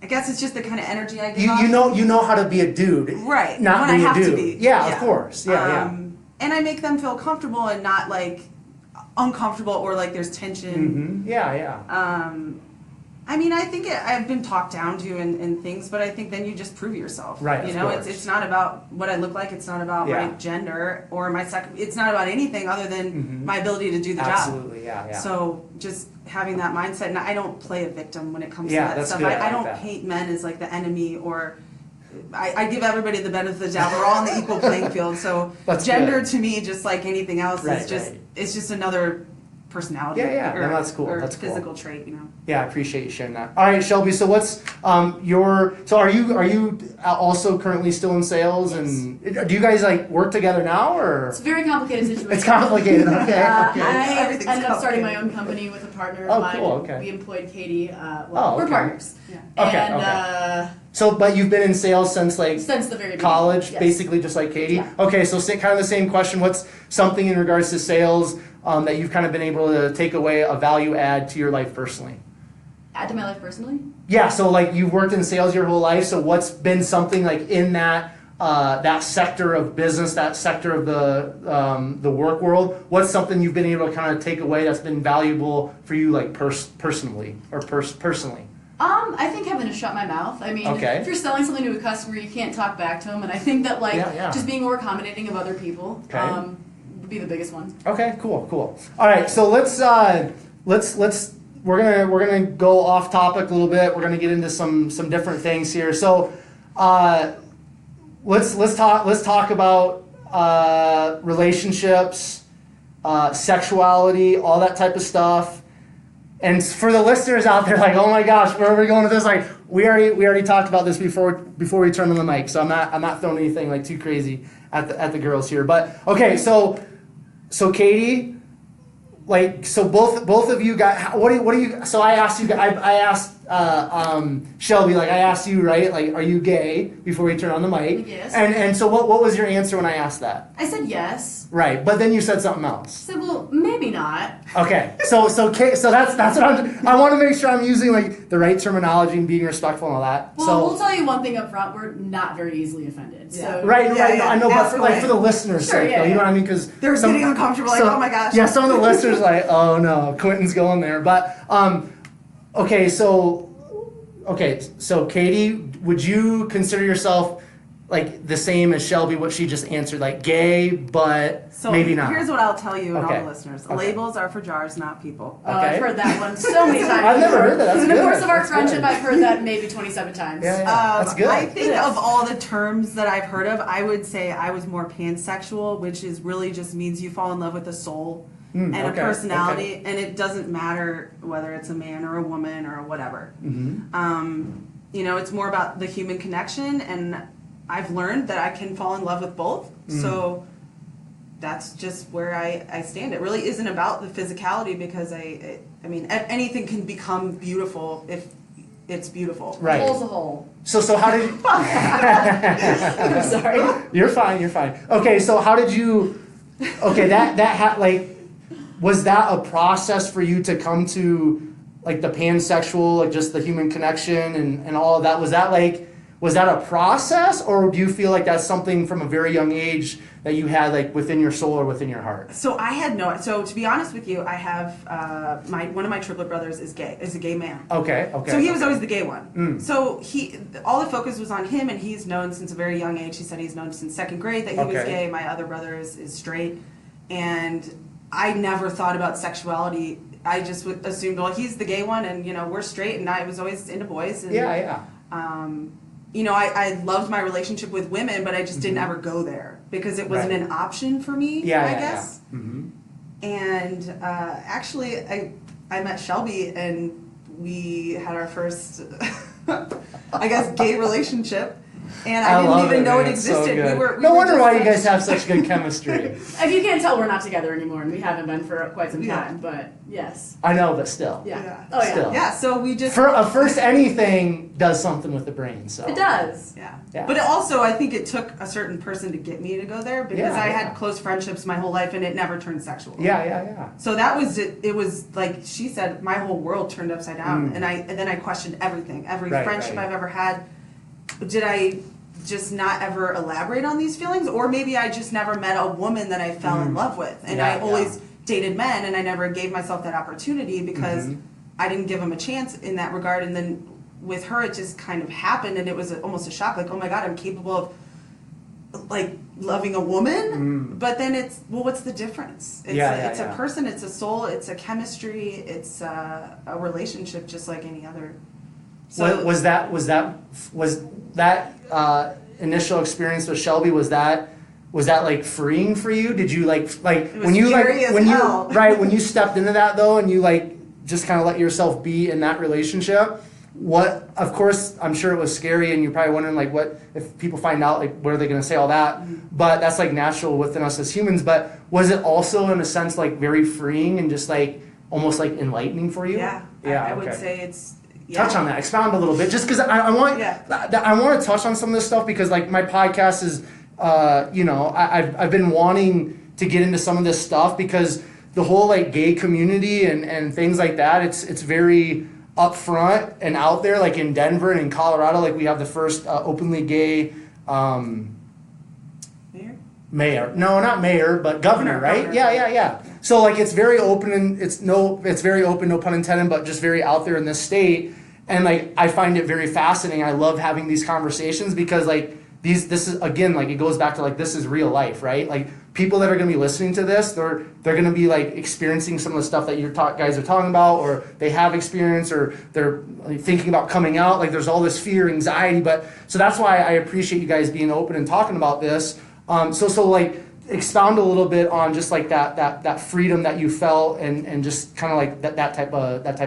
I guess it's just the kind of energy I give off.
You know how to be a dude,
right?
Not
when
be
I have
a dude.
to be.
Yeah, of course. Yeah.
And I make them feel comfortable and not like uncomfortable or like there's tension. I mean, I think I've been talked down to and things, but I think then you just prove yourself.
Right.
It's not about what I look like. It's not about my gender or my it's not about anything other than my ability to do the job.
Absolutely. Yeah.
So just having that mindset, and I don't play a victim when it comes to that stuff. I don't paint men as like the enemy, or I give everybody the benefit of the doubt. We're all on the equal playing field. So gender to me, just like anything else, is it's just another personality.
No, that's cool.
Or
that's
physical
cool.
trait,
Yeah, I appreciate you sharing that. All right, Shelby. So what's are you also currently still in sales?
Yes.
And do you guys like work together now, or?
It's a very complicated situation.
It's complicated. Okay.
I ended up starting my own company with a partner of mine.
Cool. Okay.
We employed Katy. We're partners.
Yeah. So, but you've been in sales since the very beginning. College, basically just like Katy.
Yeah.
Okay, so kind of the same question. What's something in regards to sales that you've kind of been able to take away a value add to your life personally?
Add to my life personally?
Yeah, so like you've worked in sales your whole life. So what's been something like in that that sector of business, that sector of the work world? What's something you've been able to kind of take away that's been valuable for you, like personally or personally?
I think having to shut my mouth. I mean, if you're selling something to a customer, you can't talk back to them, and I think that just being more accommodating of other people would be the biggest one. Okay, cool. All right, so let's we're gonna go off topic a little bit. We're gonna get into some different things here. So let's talk about relationships, sexuality, all that type of stuff. And for the listeners out there, like, oh my gosh, where are we going with this? Like, we already talked about this before we turned on the mic, so I'm not throwing anything like too crazy at the girls here. But okay, so Katy, like, so both of you got what do you? So I asked
Shelby, like I asked you, right? Like, are you gay before we turn on the mic?
Yes.
And so what was your answer when I asked that?
I said yes.
Right, but then you said something else.
I said, well, maybe not.
Okay, so that's what I want to make sure I'm using like the right terminology and being respectful and all that.
Well,
so
we'll tell you one thing up front: we're not very easily offended. So
right,
Yeah,
I know, but
absolutely.
like for the listeners'
Sure,
sake,
yeah,
though, you know
yeah.
what I mean? Because
They're getting uncomfortable, like, oh my gosh.
Yeah, some of the listeners are like, oh no, Quentin's going there. But okay, so Katie, would you consider yourself like the same as Shelby? What she just answered, like gay, but
So
maybe not.
here's what I'll tell you and
Okay.
all the listeners.
Okay.
Labels are for jars, not people.
I've
Okay.
heard that one so many times.
I've never heard that. That's
In the
good.
course of our
That's
friendship,
good.
I've heard that maybe 27 times.
Yeah, that's good.
I think
Yes.
of all the terms that I've heard of, I would say I was more pansexual, which is really just means you fall in love with a soul and a
okay,
personality, and it doesn't matter whether it's a man or a woman or whatever. You know, it's more about the human connection, and I've learned that I can fall in love with both. So that's just where I stand. It really isn't about the physicality, because I mean, anything can become beautiful if it's beautiful.
Right.
Hole's a hole.
So how did you...
I'm sorry.
You're fine. Okay, so how did you? Okay, was that a process for you to come to like the pansexual, like just the human connection and all of that? Was that a process, or do you feel like that's something from a very young age that you had like within your soul or within your heart?
So I had no. So to be honest with you, I have one of my triplet brothers is a gay man.
Okay.
So he was always the gay one. So all the focus was on him, and he's known since a very young age. He said he's known since second grade that he was
Okay.
gay. My other brother is straight, and I never thought about sexuality. I just assumed, well, he's the gay one, and you know we're straight, and I was always into boys. And,
Yeah.
You know, I loved my relationship with women, but I just didn't ever go there because it wasn't
Right.
an option for me.
Yeah.
I guess. And actually, I met Shelby, and we had our first, I guess, gay relationship. And I didn't even know it existed.
No wonder why you guys have such good chemistry.
If you can't tell, we're not together anymore, and we haven't been for quite some time. But yes.
I know, but still.
Yeah.
Yeah.
Oh yeah.
Still.
Yeah, so we just
For a first anything does something with the brain. So
It does.
Yeah. But also, I think it took a certain person to get me to go there, because I had close friendships my whole life, and it never turned sexual.
Yeah.
So that was it. It was like she said, my whole world turned upside down, and then I questioned everything, every friendship I've ever had. Did I just not ever elaborate on these feelings, or maybe I just never met a woman that I fell in love with, and I always dated men, and I never gave myself that opportunity because I didn't give them a chance in that regard. And then with her, it just kind of happened, and it was almost a shock, like, oh my God, I'm capable of like loving a woman. But then it's, well, what's the difference? It's a person, it's a soul, it's a chemistry, it's a relationship just like any other. So
was that initial experience with Shelby, was that like freeing for you? Did you like when you when you stepped into that though, and you like just kind of let yourself be in that relationship? What, of course, I'm sure it was scary, and you're probably wondering like, what if people find out, like what are they going to say, all that? But that's like natural within us as humans. But was it also in a sense like very freeing and just like almost like enlightening for you?
I would say it's.
Touch on that. Expound a little bit, just because I want to touch on some of this stuff, because like my podcast is, I've been wanting to get into some of this stuff, because the whole like gay community and things like that, it's very upfront and out there. Like in Denver and in Colorado, like we have the first openly gay mayor. No, not mayor, but governor, right?
Governor.
Yeah. So like it's very open, and it's very open, no pun intended, but just very out there in this state. And like I find it very fascinating. I love having these conversations, because like this is, again, like it goes back to like this is real life, right? Like people that are going to be listening to this, they're going to be like experiencing some of the stuff that you guys are talking about, or they have experienced, or they're like, thinking about coming out. Like there's all this fear, anxiety, so that's why I appreciate you guys being open and talking about this. So like expound a little bit on just like that freedom that you felt, and just kind of like that type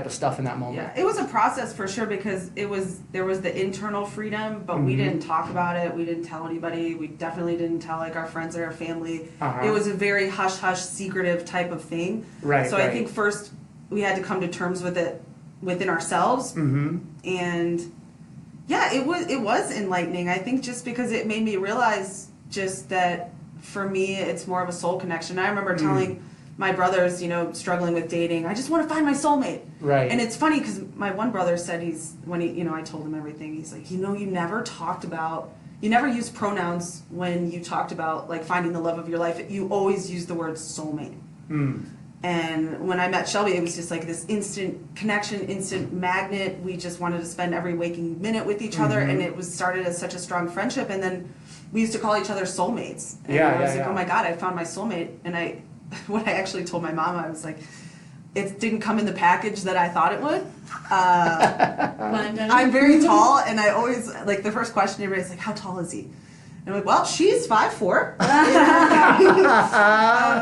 of stuff in that moment.
Yeah, it was a process for sure, because there was the internal freedom, but we didn't talk about it. We didn't tell anybody. We definitely didn't tell like our friends or our family. It was a very hush hush, secretive type of thing.
Right.
So I think first we had to come to terms with it within ourselves. And yeah, it was enlightening. I think just because it made me realize just that for me, it's more of a soul connection. I remember telling my brothers, struggling with dating, I just want to find my soulmate.
Right.
And it's funny because my one brother said I told him everything. He's like, you never used pronouns when you talked about like finding the love of your life. You always used the word soulmate. And when I met Shelby, it was just like this instant connection, instant magnet. We just wanted to spend every waking minute with each other, and it was started as such a strong friendship. And then we used to call each other soulmates. And I was like, oh my God, I found my soulmate. And when I actually told my mom, I was like, it didn't come in the package that I thought it would. I'm very tall, and I always, like, the first question everybody's like, how tall is he? And I'm like, well, she's 5'4".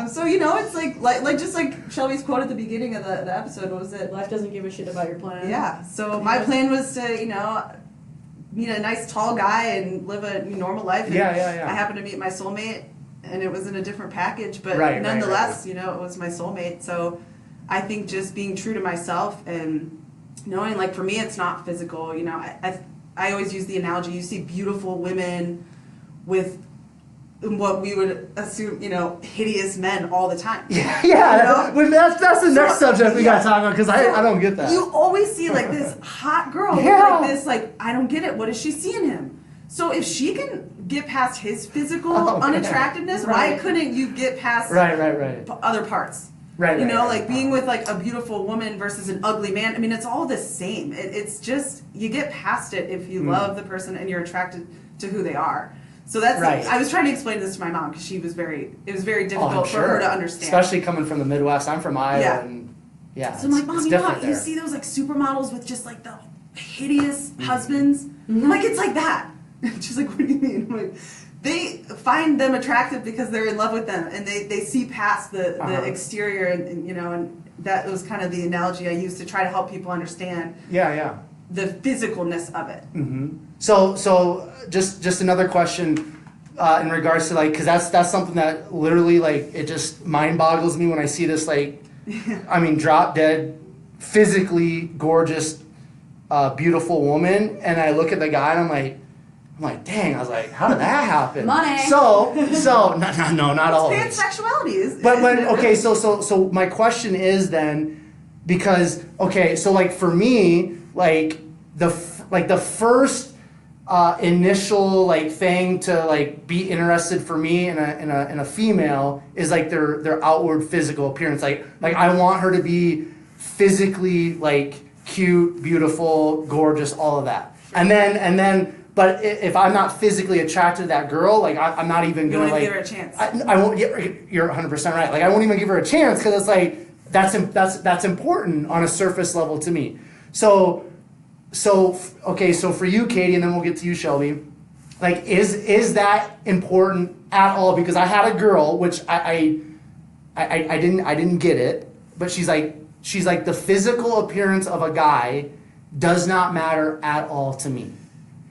So, it's like just like Shelby's quote at the beginning of the episode, what was it?
Life doesn't give a shit about your plan.
Yeah. So my plan was to, meet a nice tall guy and live a normal life. And I happened to meet my soulmate, and it was in a different package, but nonetheless, it was my soulmate. So I think just being true to myself and knowing, like, for me, it's not physical. I always use the analogy, you see beautiful women with what we would assume, hideous men all the time.
Yeah. That's the next subject we got to talk about, because I don't get that.
You always see, like, this hot girl with, like, this, like, I don't get it. What does she see in him? So if she can get past his physical unattractiveness, why couldn't you get past other parts? Being with, like, a beautiful woman versus an ugly man. I mean, it's all the same. It's just, you get past it if you love the person and you're attracted to who they are. So that's, I was trying to explain this to my mom because it was very difficult for her to understand.
Especially coming from the Midwest. I'm from Iowa, and
so I'm like, Mom, you see those, like, supermodels with just, like, the hideous husbands? I'm like, it's like that. She's like, what do you mean? I'm like, they find them attractive because they're in love with them, and they see past the exterior, and that was kind of the analogy I used to try to help people understand. The physicalness of it.
So just another question in regards to, like, because that's something that literally, like, it just mind boggles me when I see this, like, I mean, drop dead, physically gorgeous, beautiful woman, and I look at the guy and I'm like, dang, I was like, how did that happen?
Money.
So no, not always.
It's sexuality.
So my question is then, because, so, like, for me, like, the first initial, like, thing to, like, be interested for me in a female is, like, their outward physical appearance. Like I want her to be physically, like, cute, beautiful, gorgeous, all of that. And then but if I'm not physically attracted to that girl, like, I'm not even gonna, like,
give her a chance.
I won't. You're 100% right. Like, I won't even give her a chance because it's like that's important on a surface level to me. So for you, Katie, and then we'll get to you, Shelby. Like, is that important at all? Because I had a girl, which I didn't get it, but she's like the physical appearance of a guy does not matter at all to me.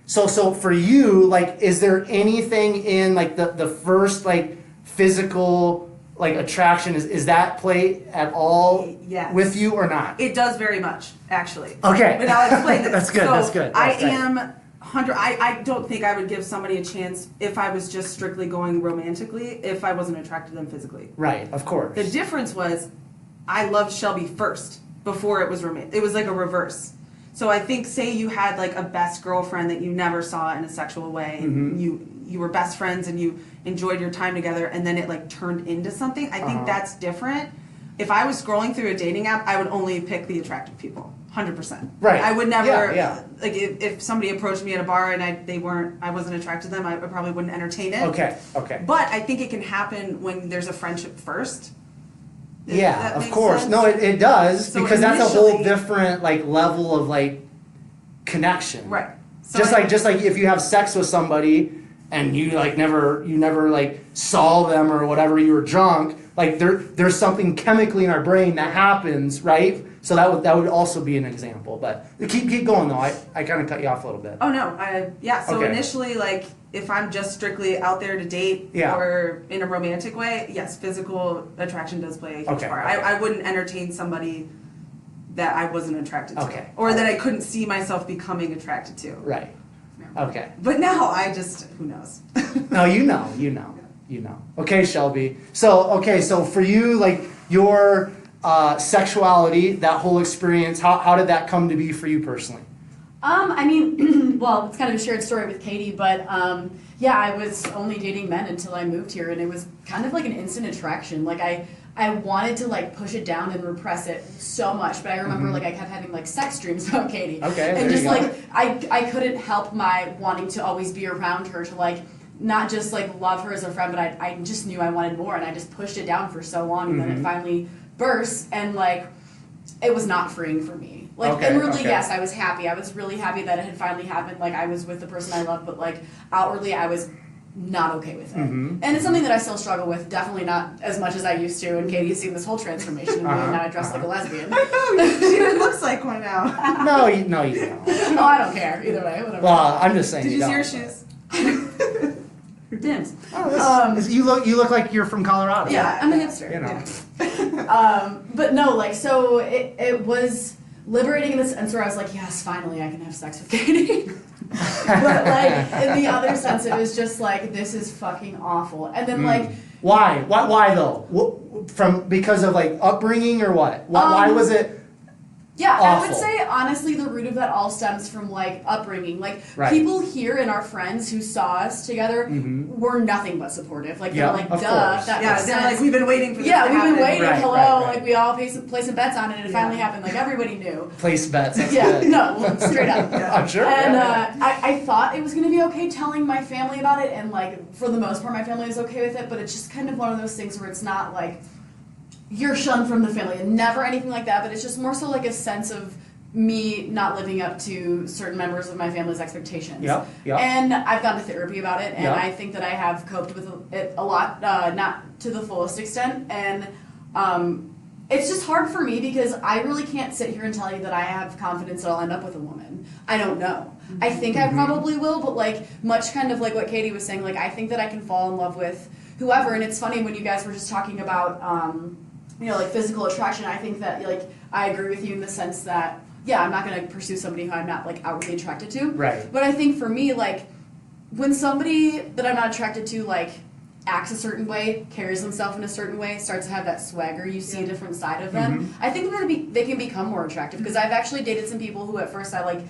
So for you, like, is there anything in, like, the first, like, physical, like, attraction, is that play at all with you or not?
It does very much, actually.
Okay.
But I'll explain this.
That's good.
I don't think I would give somebody a chance if I was just strictly going romantically if I wasn't attracted to them physically.
Right, of course.
The difference was I loved Shelby first before it was romantic. It was like a reverse. So I think, say you had, like, a best girlfriend that you never saw in a sexual way, and you were best friends and you enjoyed your time together, and then it, like, turned into something. I think that's different. If I was scrolling through a dating app, I would only pick the attractive people, 100%.
Right.
I would never like, if somebody approached me at a bar and I wasn't attracted to them, I probably wouldn't entertain it.
Okay.
But I think it can happen when there's a friendship first.
Yeah, of course. Sense? No, it does, so because that's a whole different, like, level of, like, connection.
Right. So
just like if you have sex with somebody and you, like, never like saw them or whatever, you were drunk, like, there's something chemically in our brain that happens, right? So that would also be an example. But keep going though. I kind of cut you off a little bit.
Oh no. So initially, like, if I'm just strictly out there to date or in a romantic way, yes, physical attraction does play a huge part. I wouldn't entertain somebody that I wasn't attracted to.
Okay.
Or that I couldn't see myself becoming attracted to.
Right. Okay.
But now I just, who knows?
No, you know. Okay, Shelby. So for you, like your sexuality, that whole experience, how did that come to be for you personally?
I mean, well, it's kind of a shared story with Katy, but yeah, I was only dating men until I moved here, and it was kind of like an instant attraction. Like I wanted to like push it down and repress it so much, but I remember like I kept having like sex dreams about Katy,
Okay,
and just
you go.
like I couldn't help my wanting to always be around her, to like not just like love her as a friend, but I just knew I wanted more, and I just pushed it down for so long, and then it finally burst, and like it was not freeing for me. Like inwardly, yes, I was happy. I was really happy that it had finally happened. Like I was with the person I loved, but like outwardly, I was not okay with it. And it's something that I still struggle with. Definitely not as much as I used to. And Katy's seen this whole transformation in me, and now I dress like a lesbian.
She even looks like one now.
No, you don't.
Oh, I don't care either way. Whatever.
Well, I'm just saying.
Did you see
don't.
her shoes?
Dims.
You look like you're from Colorado.
Yeah, I'm a hipster.
You know.
But no, like, so it was liberating in the sense where I was like, yes, finally I can have sex with Katy. But like in the other sense, it was just like, this is fucking awful. And then like,
Why though? Because of like upbringing or what? Why was it?
Yeah,
awful?
I would say honestly the root of that all stems from like upbringing. Like people here and our friends who saw us together were nothing but supportive. Like they're like, duh, that makes sense.
They're like, we've been waiting for this to
we've
happen.
been waiting.
Right,
Hello,
right.
like we all placed bets on it, and it finally happened. Like everybody knew.
Place bets. That's
Yeah,
good.
no, straight up.
I'm sure.
And I thought it was going to be okay telling my family about it, and like for the most part, my family was okay with it. But it's just kind of one of those things where it's not like you're shunned from the family, and never anything like that. But it's just more so like a sense of me not living up to certain members of my family's expectations.
Yep.
And I've gone to therapy about it, and
Yep.
I think that I have coped with it a lot, not to the fullest extent. And it's just hard for me because I really can't sit here and tell you that I have confidence that I'll end up with a woman. I don't know. I think I probably will, but like much kind of like what Katy was saying, like I think that I can fall in love with whoever. And it's funny when you guys were just talking about, like physical attraction. I think that like I agree with you in the sense that I'm not going to pursue somebody who I'm not like outwardly attracted to.
Right.
But I think for me, like when somebody that I'm not attracted to like acts a certain way, carries themselves in a certain way, starts to have that swagger, you see a different side of them. I think that they can become more attractive because I've actually dated some people who at first I like,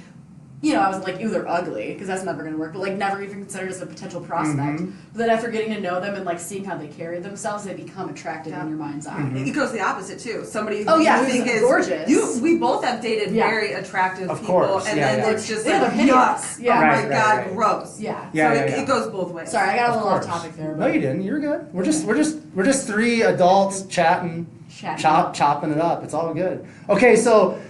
I was like, ew, they're ugly, because that's never going to work, but like never even considered as a potential prospect. But then after getting to know them and like seeing how they carry themselves, they become attractive in your mind's eye.
It goes the opposite too. Somebody
Oh, yeah,
you think
who's
is
gorgeous.
We both have dated very attractive
Of
people,
course,
and
yeah,
then
yeah.
it's just
Yeah,
like
they're hideous.
yuck.
Yeah.
Oh
Right,
my god,
right.
gross.
Yeah.
Yeah,
So
yeah,
it goes both ways.
Sorry, I got a little off
course.
topic there.
No,
But
you didn't. You're good. We're just three adults chatting, chopping it up. It's all good. Okay, so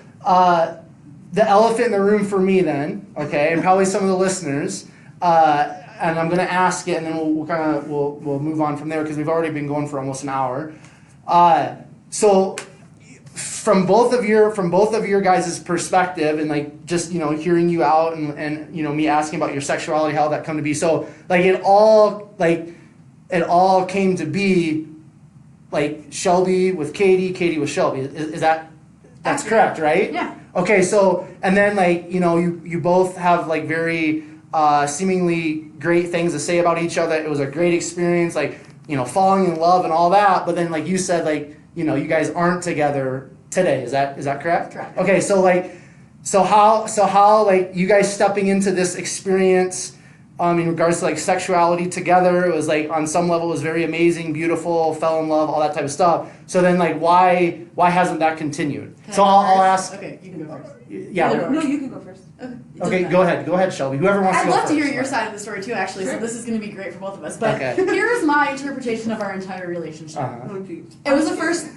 the elephant in the room for me then, okay, and probably some of the listeners, and I'm going to ask it, and then we'll move on from there because we've already been going for almost an hour. So from both of your guys' perspective, and like just hearing you out and me asking about your sexuality, how that come to be. So like it all came to be like Shelby with Katy, Katy with Shelby. Is that's correct, right?
Yeah.
Okay, so and then like you both have like very seemingly great things to say about each other. It was a great experience, like falling in love and all that. But then like you said, like you guys aren't together today. Is that correct?
Correct.
Okay, so how like you guys stepping into this experience in regards to like sexuality together? It was like on some level it was very amazing, beautiful, fell in love, all that type of stuff. So then like why hasn't that continued? So I'll ask.
Okay, you can go first.
Yeah.
No, you can go first.
Okay, go ahead, Shelby. Whoever wants to
I'd
go
love to
first.
hear your side of the story too, actually. So this is going to be great for both of us. But
Okay.
here's my interpretation of our entire relationship.
Okay.
It was the first.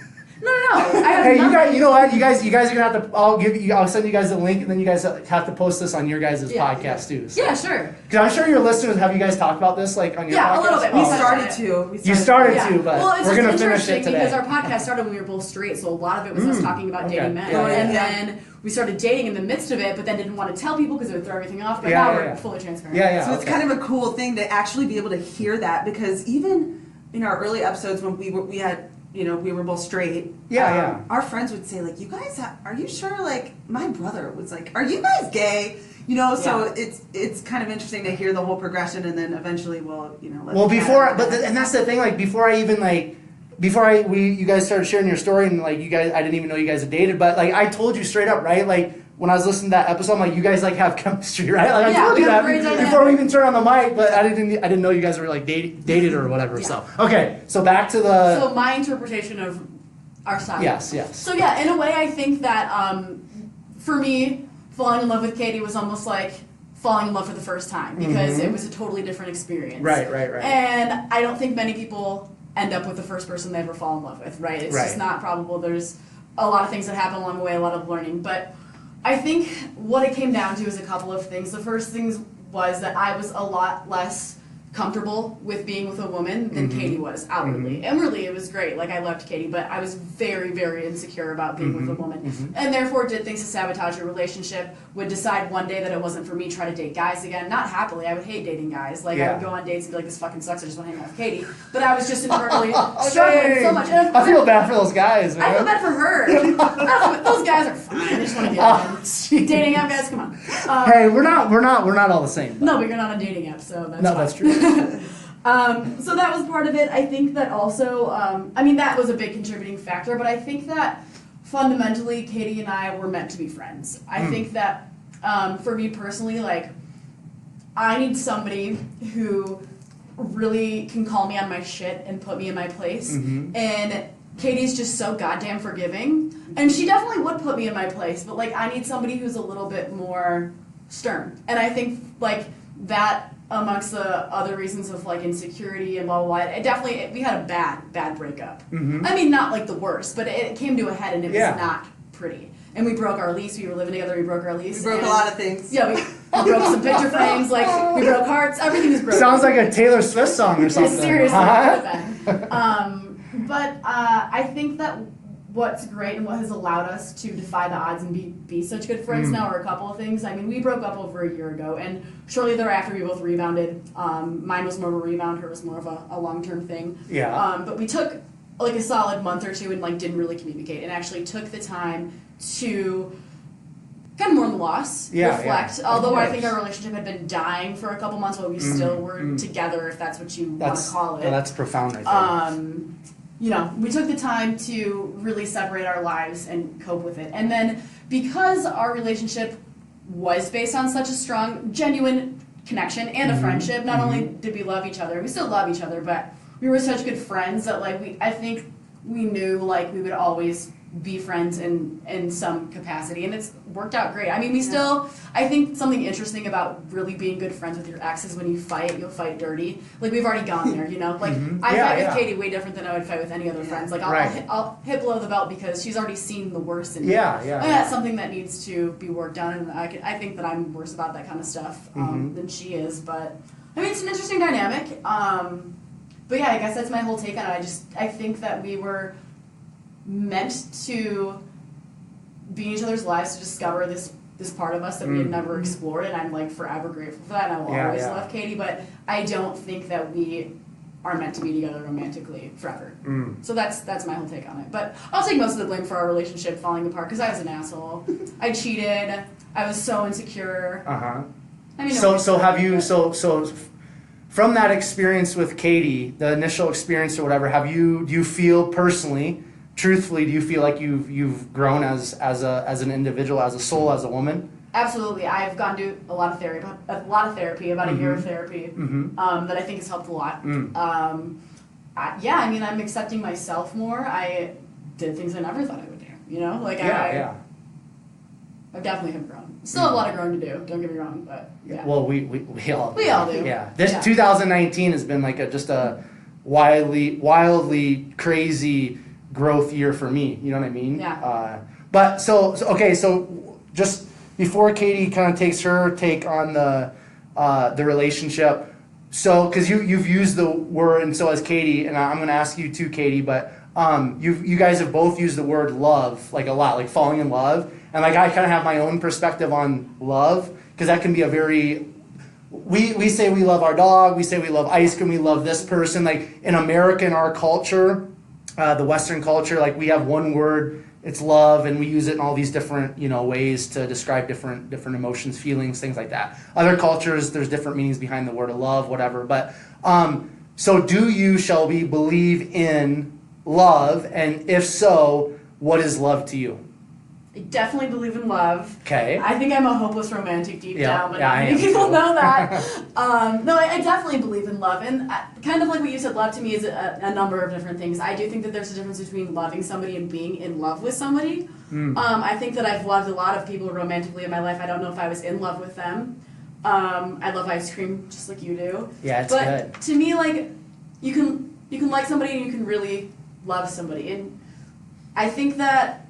No. I have
Hey,
nothing.
you know what? You guys are gonna have to. I'll send you guys the link, and then you guys have to post this on your guys' podcast too. So.
Yeah, sure.
Because I'm sure your listeners have you guys talked about this like on your podcast.
Yeah, a little bit.
We
Oh.
started to.
You started
Yeah.
to, but
well, it's
we're
just
gonna finish
interesting
it today.
because our podcast started when we were both straight, so a lot of it was us talking about
okay.
dating men,
Yeah, yeah,
and
yeah.
then we started dating in the midst of it, but then didn't want to tell people because it would throw everything off. But
Yeah,
now
yeah,
we're
yeah.
fully transparent.
Yeah.
So it's kind of a cool thing to actually be able to hear that, because even in our early episodes when we had we were both straight.
Yeah.
Our friends would say, like, you guys, are you sure? Like, my brother was like, are you guys gay? So it's kind of interesting to hear the whole progression, and then eventually
and that's the thing, like, you guys started sharing your story, and like, you guys, I didn't even know you guys had dated, but like, I told you straight up, right? Like, when I was listening to that episode, I'm like, you guys like have chemistry, right? Like, I told you that before we even turned on the mic, but I didn't know you guys were like dated or whatever. Yeah. So okay, so back to the.
So my interpretation of our style.
Yes.
So yeah, in a way, I think that for me, falling in love with Katy was almost like falling in love for the first time, because it was a totally different experience.
Right.
And I don't think many people end up with the first person they ever fall in love with, right? It's just not probable. There's a lot of things that happen along the way, a lot of learning, but I think what it came down to is a couple of things. The first thing was that I was a lot less comfortable with being with a woman than Katy was outwardly. Inwardly, it was great. Like, I loved Katy, but I was very, very insecure about being with a woman. And therefore did things to sabotage a relationship, would decide one day that it wasn't for me, try to date guys again. Not happily. I would hate dating guys. Like, I would go on dates and be like, this fucking sucks, I just want to hang out with Katy. But I was just internally struggling so much. And
I feel bad for those guys, man.
I feel bad for her. Those guys are fine. I just want to get in. Dating app guys, come on.
Hey, we're not all the same.
No, but you're not on a dating app, so that's
no,
fine.
That's true.
So that was part of it. I think that also, that was a big contributing factor, but I think that fundamentally, Katy and I were meant to be friends. I think that, for me personally, like, I need somebody who really can call me on my shit and put me in my place, and Katy's just so goddamn forgiving, and she definitely would put me in my place, but, like, I need somebody who's a little bit more stern, and I think, like, that amongst the other reasons of, like, insecurity and blah, blah, blah, we had a bad breakup. I mean, not, like, the worst, but it came to a head, and it was not pretty. And we broke our lease. We were living together. We broke our lease.
We broke a lot of things.
Yeah, we broke some picture frames. Like, we broke hearts. Everything was broken.
Sounds like a Taylor Swift song or something.
Seriously. But I think that what's great and what has allowed us to defy the odds and be such good friends now are a couple of things. I mean, we broke up over a year ago, and shortly thereafter we both rebounded. Mine was more of a rebound, hers was more of a long-term thing.
Yeah.
But we took, like, a solid month or two and, like, didn't really communicate, and actually took the time to kind of mourn the loss, reflect. Although I think our relationship had been dying for a couple months, but we still were together, if that's what you want to call it.
Yeah, that's profound, I think.
We took the time to really separate our lives and cope with it. And then, because our relationship was based on such a strong, genuine connection and a friendship, not only did we love each other, we still love each other, but we were such good friends that, like, I think we knew, like, we would always be friends in some capacity, and it's worked out great. I mean, we still, I think something interesting about really being good friends with your ex is when you fight, you'll fight dirty. Like, we've already gone there, Like, I fight with Katy way different than I would fight with any other friends. Like, I'll hit below the belt because she's already seen the worst in me. And that's something that needs to be worked on, and I think that I'm worse about that kind of stuff than she is, but, I mean, it's an interesting dynamic. But yeah, I guess that's my whole take on it. I think that we were meant to be in each other's lives to discover this part of us that we had never explored, and I'm, like, forever grateful for that, and I will always love Katy, but I don't think that we are meant to be together romantically forever. So that's my whole take on it. But I'll take most of the blame for our relationship falling apart, because I was an asshole. I cheated. I was so insecure. I mean,
so from that experience with Katy, the initial experience or whatever, do you feel personally, truthfully, do you feel like you've grown as an individual, as a soul, as a woman?
Absolutely. I've gone to a lot of therapy, about a year of therapy, that I think has helped a lot. I'm accepting myself more. I did things I never thought I would do, I definitely have grown. Still have a lot of growing to do, don't get me wrong, but yeah.
Well, we all do.
We all do.
Yeah. 2019 has been like just a wildly crazy growth year for me, you know what I mean?
Yeah.
But so just before Katy kind of takes her take on the relationship, so because you've used the word, and so has Katy, and I'm going to ask you too, Katy, but you guys have both used the word love like a lot, like falling in love, and like I kind of have my own perspective on love, because that can be a very we say we love our dog, we say we love ice cream, we love this person, like in America, in our culture, the Western culture, like we have one word, it's love, and we use it in all these different, ways to describe different emotions, feelings, things like that. Other cultures, there's different meanings behind the word of love, whatever. But so do you, Shelby, believe in love? And if so, what is love to you?
I definitely believe in love.
Okay.
I think I'm a hopeless romantic deep down, but
yeah,
not many people know that. No, I definitely believe in love. And kind of like what you said, love to me is a number of different things. I do think that there's a difference between loving somebody and being in love with somebody. I think that I've loved a lot of people romantically in my life. I don't know if I was in love with them. I love ice cream just like you do.
Yeah, it's
but
good.
To me, like, you can like somebody and you can really love somebody. And I think that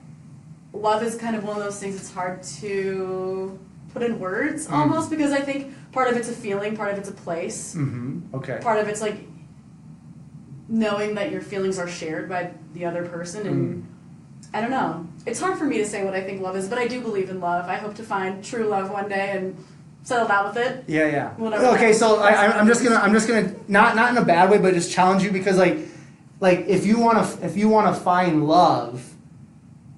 love is kind of one of those things that's hard to put in words almost, because I think part of it's a feeling, part of it's a place.
Okay.
Part of it's like knowing that your feelings are shared by the other person, and I don't know. It's hard for me to say what I think love is, but I do believe in love. I hope to find true love one day and settle down with it.
Yeah.
Whatever.
Okay, so I'm just gonna not in a bad way, but just challenge you, because like if you wanna find love,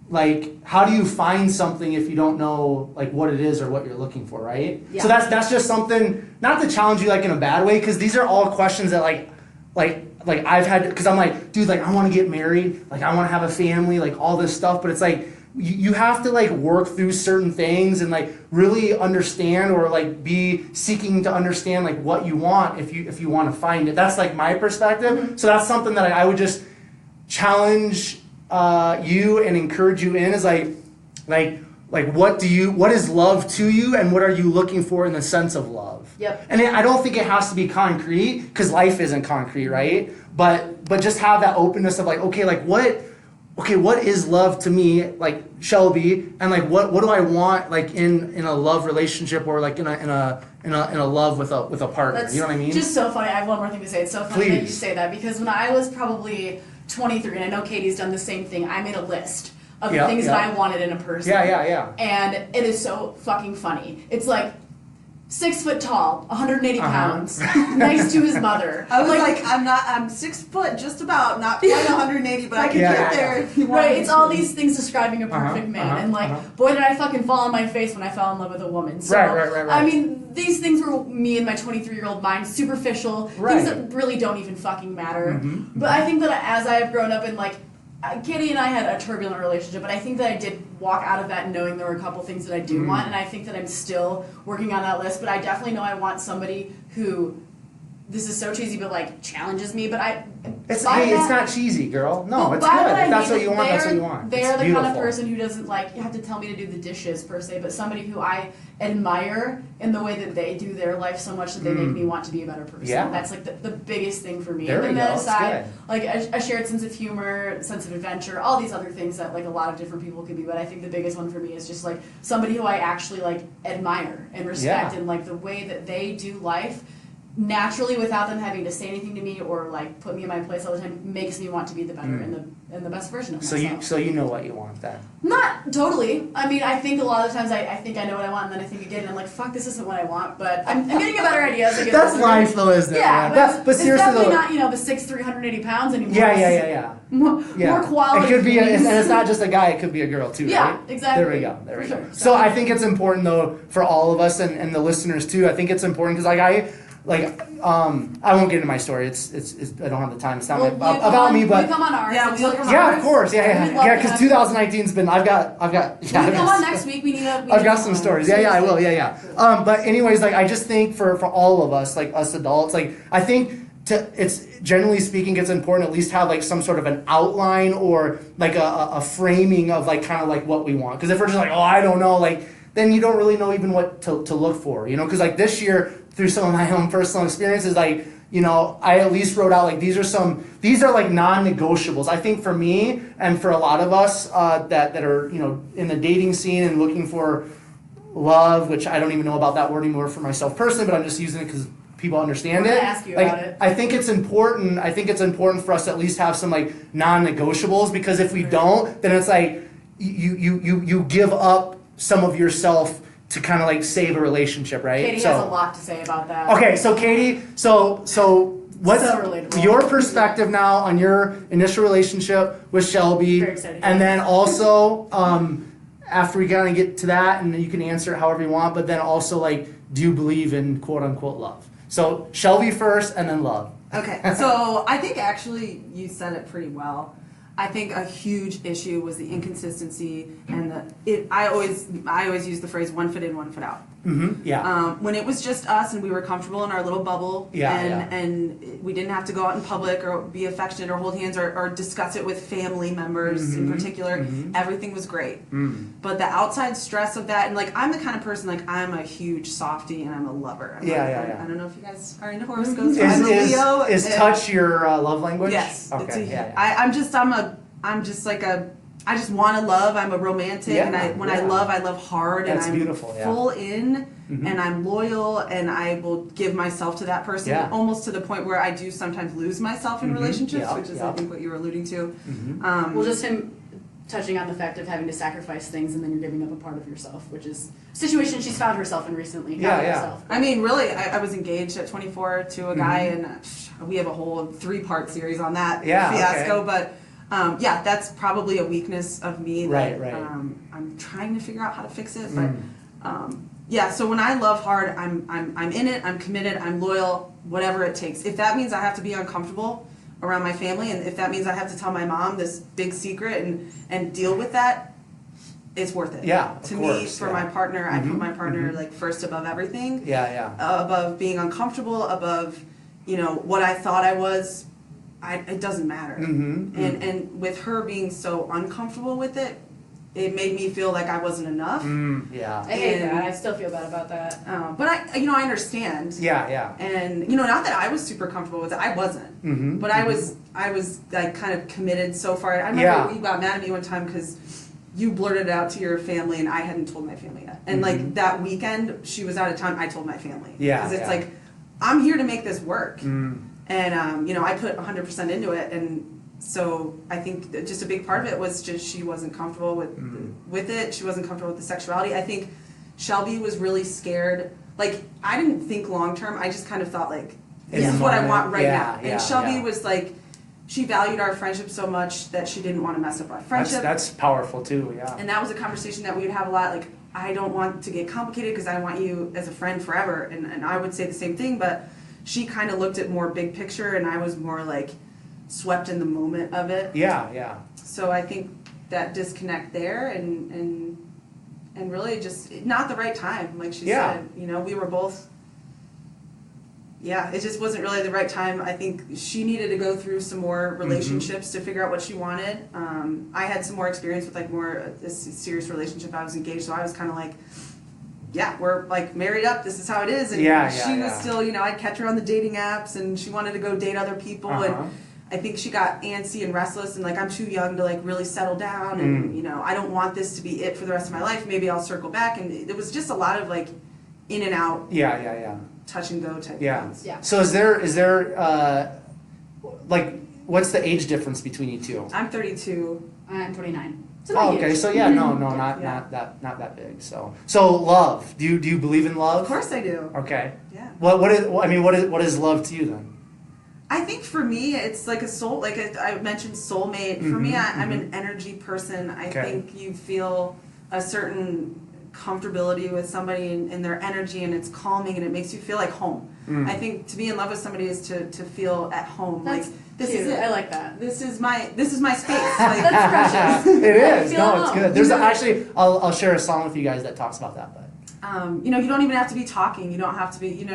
like, how do you find something if you don't know, like, what it is or what you're looking for, right?
Yeah.
So that's just something, not to challenge you, like, in a bad way, because these are all questions that, like I've had, because I'm like, dude, like, I want to get married, like, I want to have a family, like, all this stuff, but it's like, you have to, like, work through certain things and, like, really understand, or, like, be seeking to understand, like, what you want if you want to find it. That's, like, my perspective. So that's something that I would just challenge you and encourage you in, is like what is love to you, and what are you looking for in the sense of love?
Yep.
And I don't think it has to be concrete, because life isn't concrete, right? But just have that openness of like, what is love to me, like Shelby, and like what do I want, like in a love relationship, or like in a love with a partner.
That's,
you know what I mean?
Just so funny. I have one more thing to say. It's so funny that you say that, because when I was probably 23, and I know Katie's done the same thing, I made a list of the things that I wanted in a person.
Yeah.
And it is so fucking funny. It's like 6 foot tall, 180 pounds, next to his mother.
I was like, I'm 6 foot, just about, not quite 180, but I can get there if you want.
Right, it's all these things describing a perfect man. And like, boy, did I fucking fall on my face when I fell in love with a woman. So,
Right.
I mean, these things were me and my 23-year-old mind, superficial, things that really don't even fucking matter. But I think that as I have grown up, and like, Katie and I had a turbulent relationship, but I think that I did walk out of that knowing there were a couple things that I do want, and I think that I'm still working on that list, but I definitely know I want somebody who, this is so cheesy, but like challenges me, but
it's not cheesy, girl. No, it's good. If that's what you want, that's what you want.
They're the kind of person who doesn't like, you have to tell me to do the dishes per se, but somebody who I admire in the way that they do their life so much that they make me want to be a better person.
Yeah.
That's like the biggest thing for me.
There
and
we
then
go.
that aside,
That's good.
like a shared sense of humor, sense of adventure, all these other things that like a lot of different people could be, but I think the biggest one for me is just like somebody who I actually like admire and respect, and like the way that they do life naturally, without them having to say anything to me or like put me in my place all the time, makes me want to be the better and the best version of myself.
So you know what you want then.
Not totally. I mean, I think a lot of times I think I know what I want, and then I think again, and I'm like, fuck, this isn't what I want. But I'm getting a better idea as I get
That's
older.
life, though, isn't it?
Yeah,
man? But
it's
seriously,
definitely
though,
not the 6'3", 180 pounds anymore.
Yeah.
More quality.
It could be, and
things.
it's not just a guy; it could be a girl too.
Yeah,
right?
exactly.
There we go.
For sure.
So I think it's important though for all of us and the listeners too. I think it's important because I won't get into my story. It's I don't have the time. It's not about me, but
you come on ours.
Yeah, of course. Yeah. Because 2019's been. I've got.
Come on next week.
I've got some stories. Yeah, I will. Yeah. But anyways, like I just think for all of us, like us adults, like I think it's generally speaking, it's important to at least have like some sort of an outline or like a framing of like kind of like what we want. Because if we're just like, oh, I don't know, like then you don't really know even what to look for, you know? Because like this year, through some of my own personal experiences, like, you know, I at least wrote out like these are like non-negotiables. I think for me and for a lot of us that are, you know, in the dating scene and looking for love, which I don't even know about that word anymore for myself personally, but I'm just using it because people understand
I'm
it.
gonna ask you about it.
I think it's important. I think it's important for us to at least have some like non-negotiables, because if we don't, then it's like you give up some of yourself to kind of like save a relationship, right?
Katie has a lot to say about that.
Okay, so Katie, so what's
So relatable.
your perspective now on your initial relationship with Shelby?
Very excited.
And then also, after we kind of get to that, and you can answer it however you want, but then also, like, do you believe in quote unquote love? So Shelby first, and then love.
Okay, so I think actually you said it pretty well. I think a huge issue was the inconsistency and I always use the phrase one foot in, one foot out.
Mm-hmm. Yeah.
When it was just us and we were comfortable in our little bubble, and we didn't have to go out in public or be affectionate or hold hands or discuss it with family members in particular, everything was great. But the outside stress of that, and like I'm the kind of person, like I'm a huge softie and I'm a lover. I don't know if you guys are into horoscopes. I'm a Leo.
Is touch your love language?
Yes.
Okay.
I just want to love. I'm a romantic, and I love hard,
That's
and I'm
beautiful,
full in, and I'm loyal, and I will give myself to that person, almost to the point where I do sometimes lose myself in relationships, which is I think what you were alluding to.
Well, just him touching on the fact of having to sacrifice things and then you're giving up a part of yourself, which is a situation she's found herself in recently. Herself.
I mean, really, I was engaged at 24 to a guy, and we have a whole 3-part series on that fiasco,
okay.
but. That's probably a weakness of me that
right.
I'm trying to figure out how to fix it. But so when I love hard, I'm in it, I'm committed, I'm loyal, whatever it takes. If that means I have to be uncomfortable around my family, and if that means I have to tell my mom this big secret and deal with that, it's worth it.
Yeah,
to me, for my partner, I put my partner like first above everything. Above being uncomfortable, above what I thought I was. It doesn't matter. And with her being so uncomfortable with it, it made me feel like I wasn't enough.
I hate that. I still feel bad about that.
But I understand. And not that I was super comfortable with it. I wasn't. But I was like kind of committed so far. I remember you got mad at me one time because you blurted it out to your family, and I hadn't told my family yet. And like that weekend, she was out of town. I told my family. Because it's like, I'm here to make this work. And, I put 100% into it, and so I think that just a big part of it was just she wasn't comfortable with it. She wasn't comfortable with the sexuality. I think Shelby was really scared. Like, I didn't think long term. I just kind of thought, like, this is what I want right now. And Shelby was like, she valued our friendship so much that she didn't want to mess up our friendship.
That's powerful, too,
And that was a conversation that we would have a lot, like, I don't want to get complicated because I want you as a friend forever. And I would say the same thing, but she kind of looked at more big picture, and I was more like swept in the moment of it. So I think that disconnect there, and really just not the right time, like she said. We were both. It just wasn't really the right time. I think she needed to go through some more relationships to figure out what she wanted. I had some more experience with like more a serious relationship. I was engaged, so I was kind of like, we're like married up. This is how it is. And she was still, I'd catch her on the dating apps, and she wanted to go date other people. And I think she got antsy and restless, and like, I'm too young to like really settle down. And, I don't want this to be it for the rest of my life. Maybe I'll circle back. And it was just a lot of like in and out. Touch and go type things.
So is there like, what's the age difference between you two?
I'm 32.
I'm 29.
Okay. So not that big. So love. Do you believe in love?
Of course I do.
Okay.
Yeah.
What is love to you then?
I think for me, it's like a soul. Like I mentioned, soulmate. For me, I'm an energy person. I think you feel a certain comfortability with somebody and their energy, and it's calming, and it makes you feel like home. I think to be in love with somebody is to feel at home.
That's
like this
cute.
is it.
I like that.
This is my space. Like,
That's precious.
It is.
No,
it's good. There's actually I'll share a song with you guys that talks about that. But
you don't even have to be talking. You don't have to be.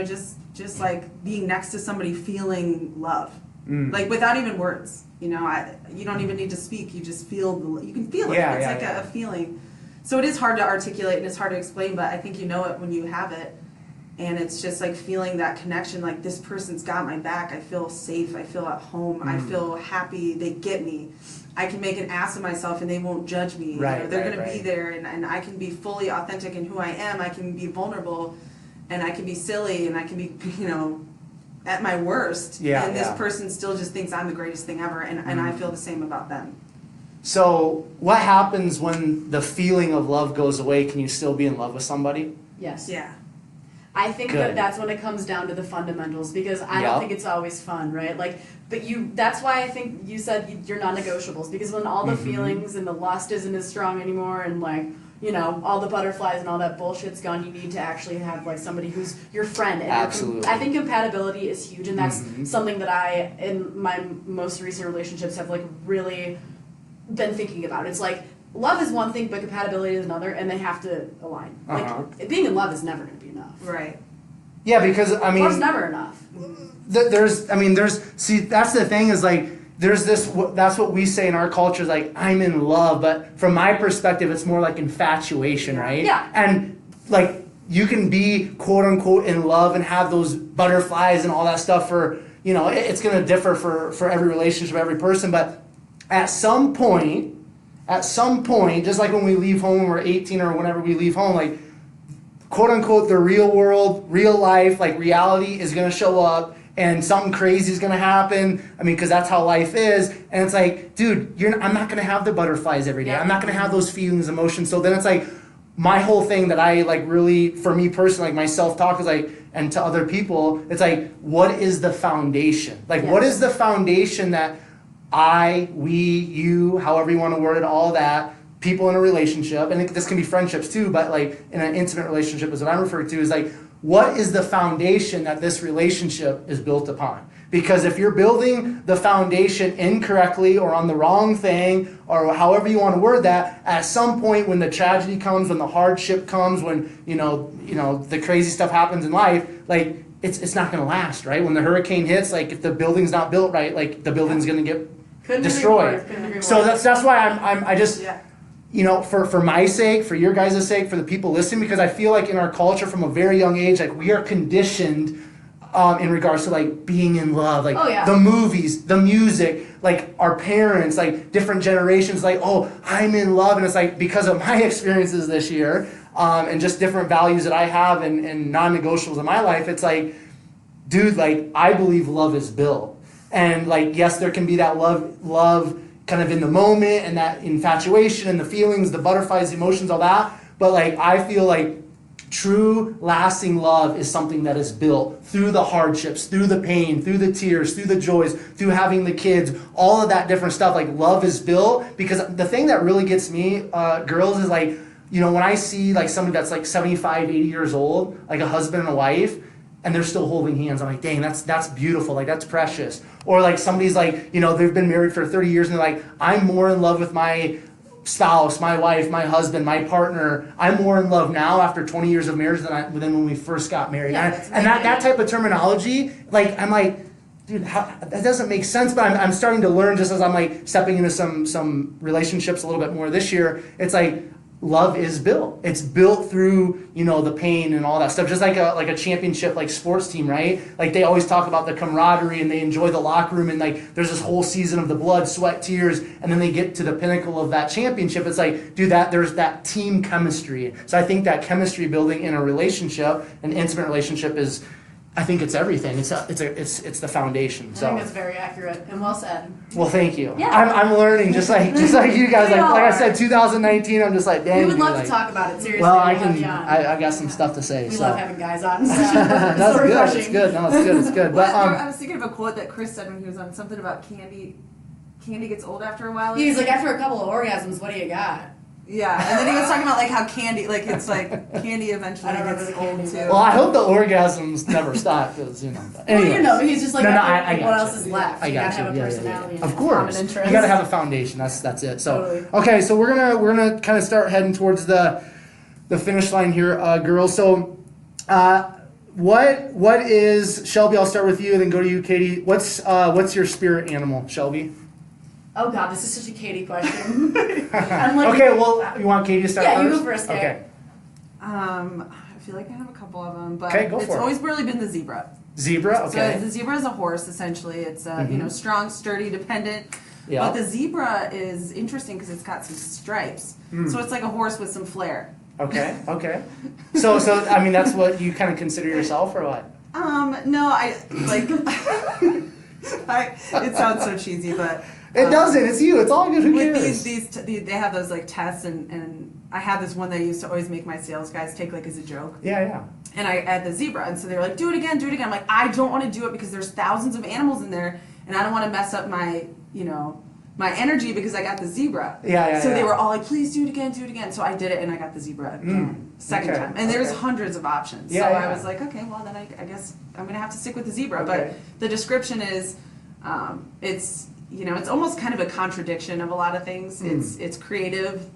Just like being next to somebody, feeling love, like without even words. You don't even need to speak. You just feel. You can feel it. It's like a feeling. So it is hard to articulate and it's hard to explain, but I think you know it when you have it. And it's just like feeling that connection, like this person's got my back. I feel safe. I feel at home. I feel happy. They get me. I can make an ass of myself and they won't judge me. They're going to be there, and I can be fully authentic in who I am. I can be vulnerable, and I can be silly, and I can be, at my worst. And this person still just thinks I'm the greatest thing ever, and I feel the same about them.
So what happens when the feeling of love goes away? Can you still be in love with somebody?
Yes.
Yeah.
I think
Good.
that's when it comes down to the fundamentals, because I
Yep.
don't think it's always fun, right? Like, but that's why I think you said your non-negotiables, because when all the feelings and the lust isn't as strong anymore, and like, you know, all the butterflies and all that bullshit's gone, you need to actually have like somebody who's your friend. And
Absolutely.
I think compatibility is huge, and that's something that I, in my most recent relationships, have like really been thinking about. It's like, love is one thing, but compatibility is another, and they have to align. Like, being in love is never going to be enough.
Right.
Yeah, because I mean,
Love's never enough.
see, that's the thing is like, there's this, that's what we say in our culture is like, I'm in love, but from my perspective, it's more like infatuation, right?
Yeah.
And like, you can be quote unquote in love and have those butterflies and all that stuff for, you know, it's going to differ for every relationship, every person, but at some point, just like when we leave home when we're 18 or whenever we leave home, like, quote unquote, the real world, real life, like reality is going to show up and something crazy is going to happen. I mean, because that's how life is. And it's like, dude, I'm not going to have the butterflies every day.
Yeah.
I'm not going to have those feelings, emotions. So then it's like, my whole thing that I like really, for me personally, like my self-talk is like, and to other people, it's like, what is the foundation? Like, what is the foundation that we, you, however you want to word it, all that, people in a relationship, and this can be friendships too, but like in an intimate relationship is what I'm referring to, is like, what is the foundation that this relationship is built upon? Because if you're building the foundation incorrectly or on the wrong thing, or however you want to word that, at some point when the tragedy comes, when the hardship comes, when you know the crazy stuff happens in life, like it's not going to last, right? When the hurricane hits, like if the building's not built right, like the building's going to get destroyed. So that's why I just.
Yeah.
You know, for my sake, for your guys' sake, for the people listening, because I feel like in our culture from a very young age, like we are conditioned in regards to like being in love, like the movies, the music, like our parents, like different generations, like, oh, I'm in love. And it's like, because of my experiences this year and just different values that I have and non-negotiables in my life, it's like, dude, like I believe love is built. And like, yes, there can be that love kind of in the moment and that infatuation and the feelings, the butterflies, the emotions, all that. But like, I feel like true lasting love is something that is built through the hardships, through the pain, through the tears, through the joys, through having the kids, all of that different stuff. Like love is built, because the thing that really gets me, girls, is like, you know, when I see like somebody that's like 75, 80 years old, like a husband and a wife, and they're still holding hands, I'm like, dang, that's beautiful, like that's precious. Or like somebody's like, you know, they've been married for 30 years and they're like, I'm more in love with my spouse, my wife, my husband, my partner. I'm more in love now after 20 years of marriage than when we first got married. And that type of terminology, like I'm like, dude, that doesn't make sense. But I'm starting to learn, just as I'm like stepping into some relationships a little bit more this year. It's like, love is built. It's built through, you know, the pain and all that stuff. Just like a championship, like sports team, right? Like they always talk about the camaraderie and they enjoy the locker room and like there's this whole season of the blood, sweat, tears, and then they get to the pinnacle of that championship. It's like, dude, there's that team chemistry. So I think that chemistry building in a relationship, an intimate relationship, is, I think it's everything. It's the foundation. So
I think that's very accurate and well said.
Well, thank you.
Yeah.
I'm learning just like you guys. Like I said, 2019. I'm just like, dang.
We would love
like,
to talk about it seriously.
Well,
I
got some stuff to say.
We
so.
love having guys on. So
That's
so
good.
refreshing.
It's good. No, it's good. It's good. But
I was thinking of a quote that Chris said when he was on something about candy. Candy gets old after a while.
He's like, after a couple of orgasms, what do you got?
Yeah, and then he was talking about like how candy, like it's like candy eventually
I don't
gets
remember the
old
candy,
too.
but-
well, I hope the orgasms never stop because you know. But
Well,
anyways.
you know, but he's just like,
No,
what
I got
else
you.
is left?
I
You
got
gotta have a
you. Yeah,
personality.
yeah.
and
Of
a
course,
common interest.
you got to have a foundation. That's it. So
Totally.
okay, so we're gonna kind of start heading towards the finish line here, girls. So, what is Shelby? I'll start with you, then go to you, Katie. What's your spirit animal, Shelby?
Oh God, this is such a Katie question. I'm like,
Okay, well, you want Katie to start
Yeah,
first?
you go first, Kate.
Okay.
I feel like I have a couple of them, but
Okay, go
it's
for it.
always really been the zebra.
Zebra. Okay.
So the zebra is a horse essentially. It's you know, strong, sturdy, dependent.
Yeah.
But the zebra is interesting because it's got some stripes. So it's like a horse with some flair.
Okay. Okay. So I mean, that's what you kind of consider yourself, or what?
No, I like. It sounds so cheesy, but
It doesn't. It's you. It's all good. Who
with
cares?
they have those like tests and I had this one that I used to always make my sales guys take like as a joke.
Yeah.
And I had the zebra, and so they were like, do it again. I'm like, I don't want to do it because there's thousands of animals in there, and I don't want to mess up my, my energy because I got the zebra.
Yeah.
So they were all like, please do it again. So I did it, and I got the zebra again, second time. And there's hundreds of options. So I was like, okay, well then I guess I'm gonna have to stick with the zebra.
Okay.
But the description is, it's it's almost kind of a contradiction of a lot of things. It's creative,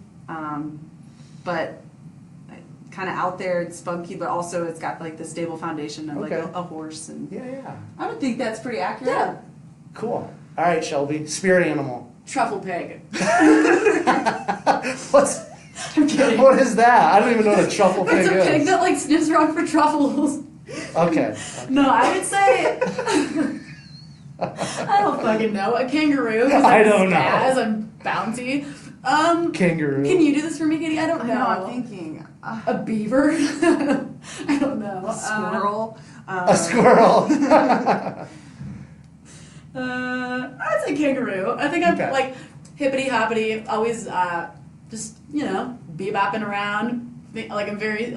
but kind of out there, it's funky, but also it's got like the stable foundation of like a horse. And
I would think that's pretty accurate.
Yeah.
Cool. All right, Shelby. Spirit animal.
Truffle pig.
I'm kidding. What is that? I don't even know what a truffle pig is.
It's a pig that like sniffs around for truffles.
Okay.
No, I would say I don't fucking know. A kangaroo.
I don't know.
As I'm bounty.
Kangaroo.
Can you do this for me, Katie? I don't know.
I'm thinking.
A beaver? I don't know.
a squirrel.
A squirrel.
I'd say kangaroo. I think I'm like hippity hoppity, always just bebopping around. Like I'm very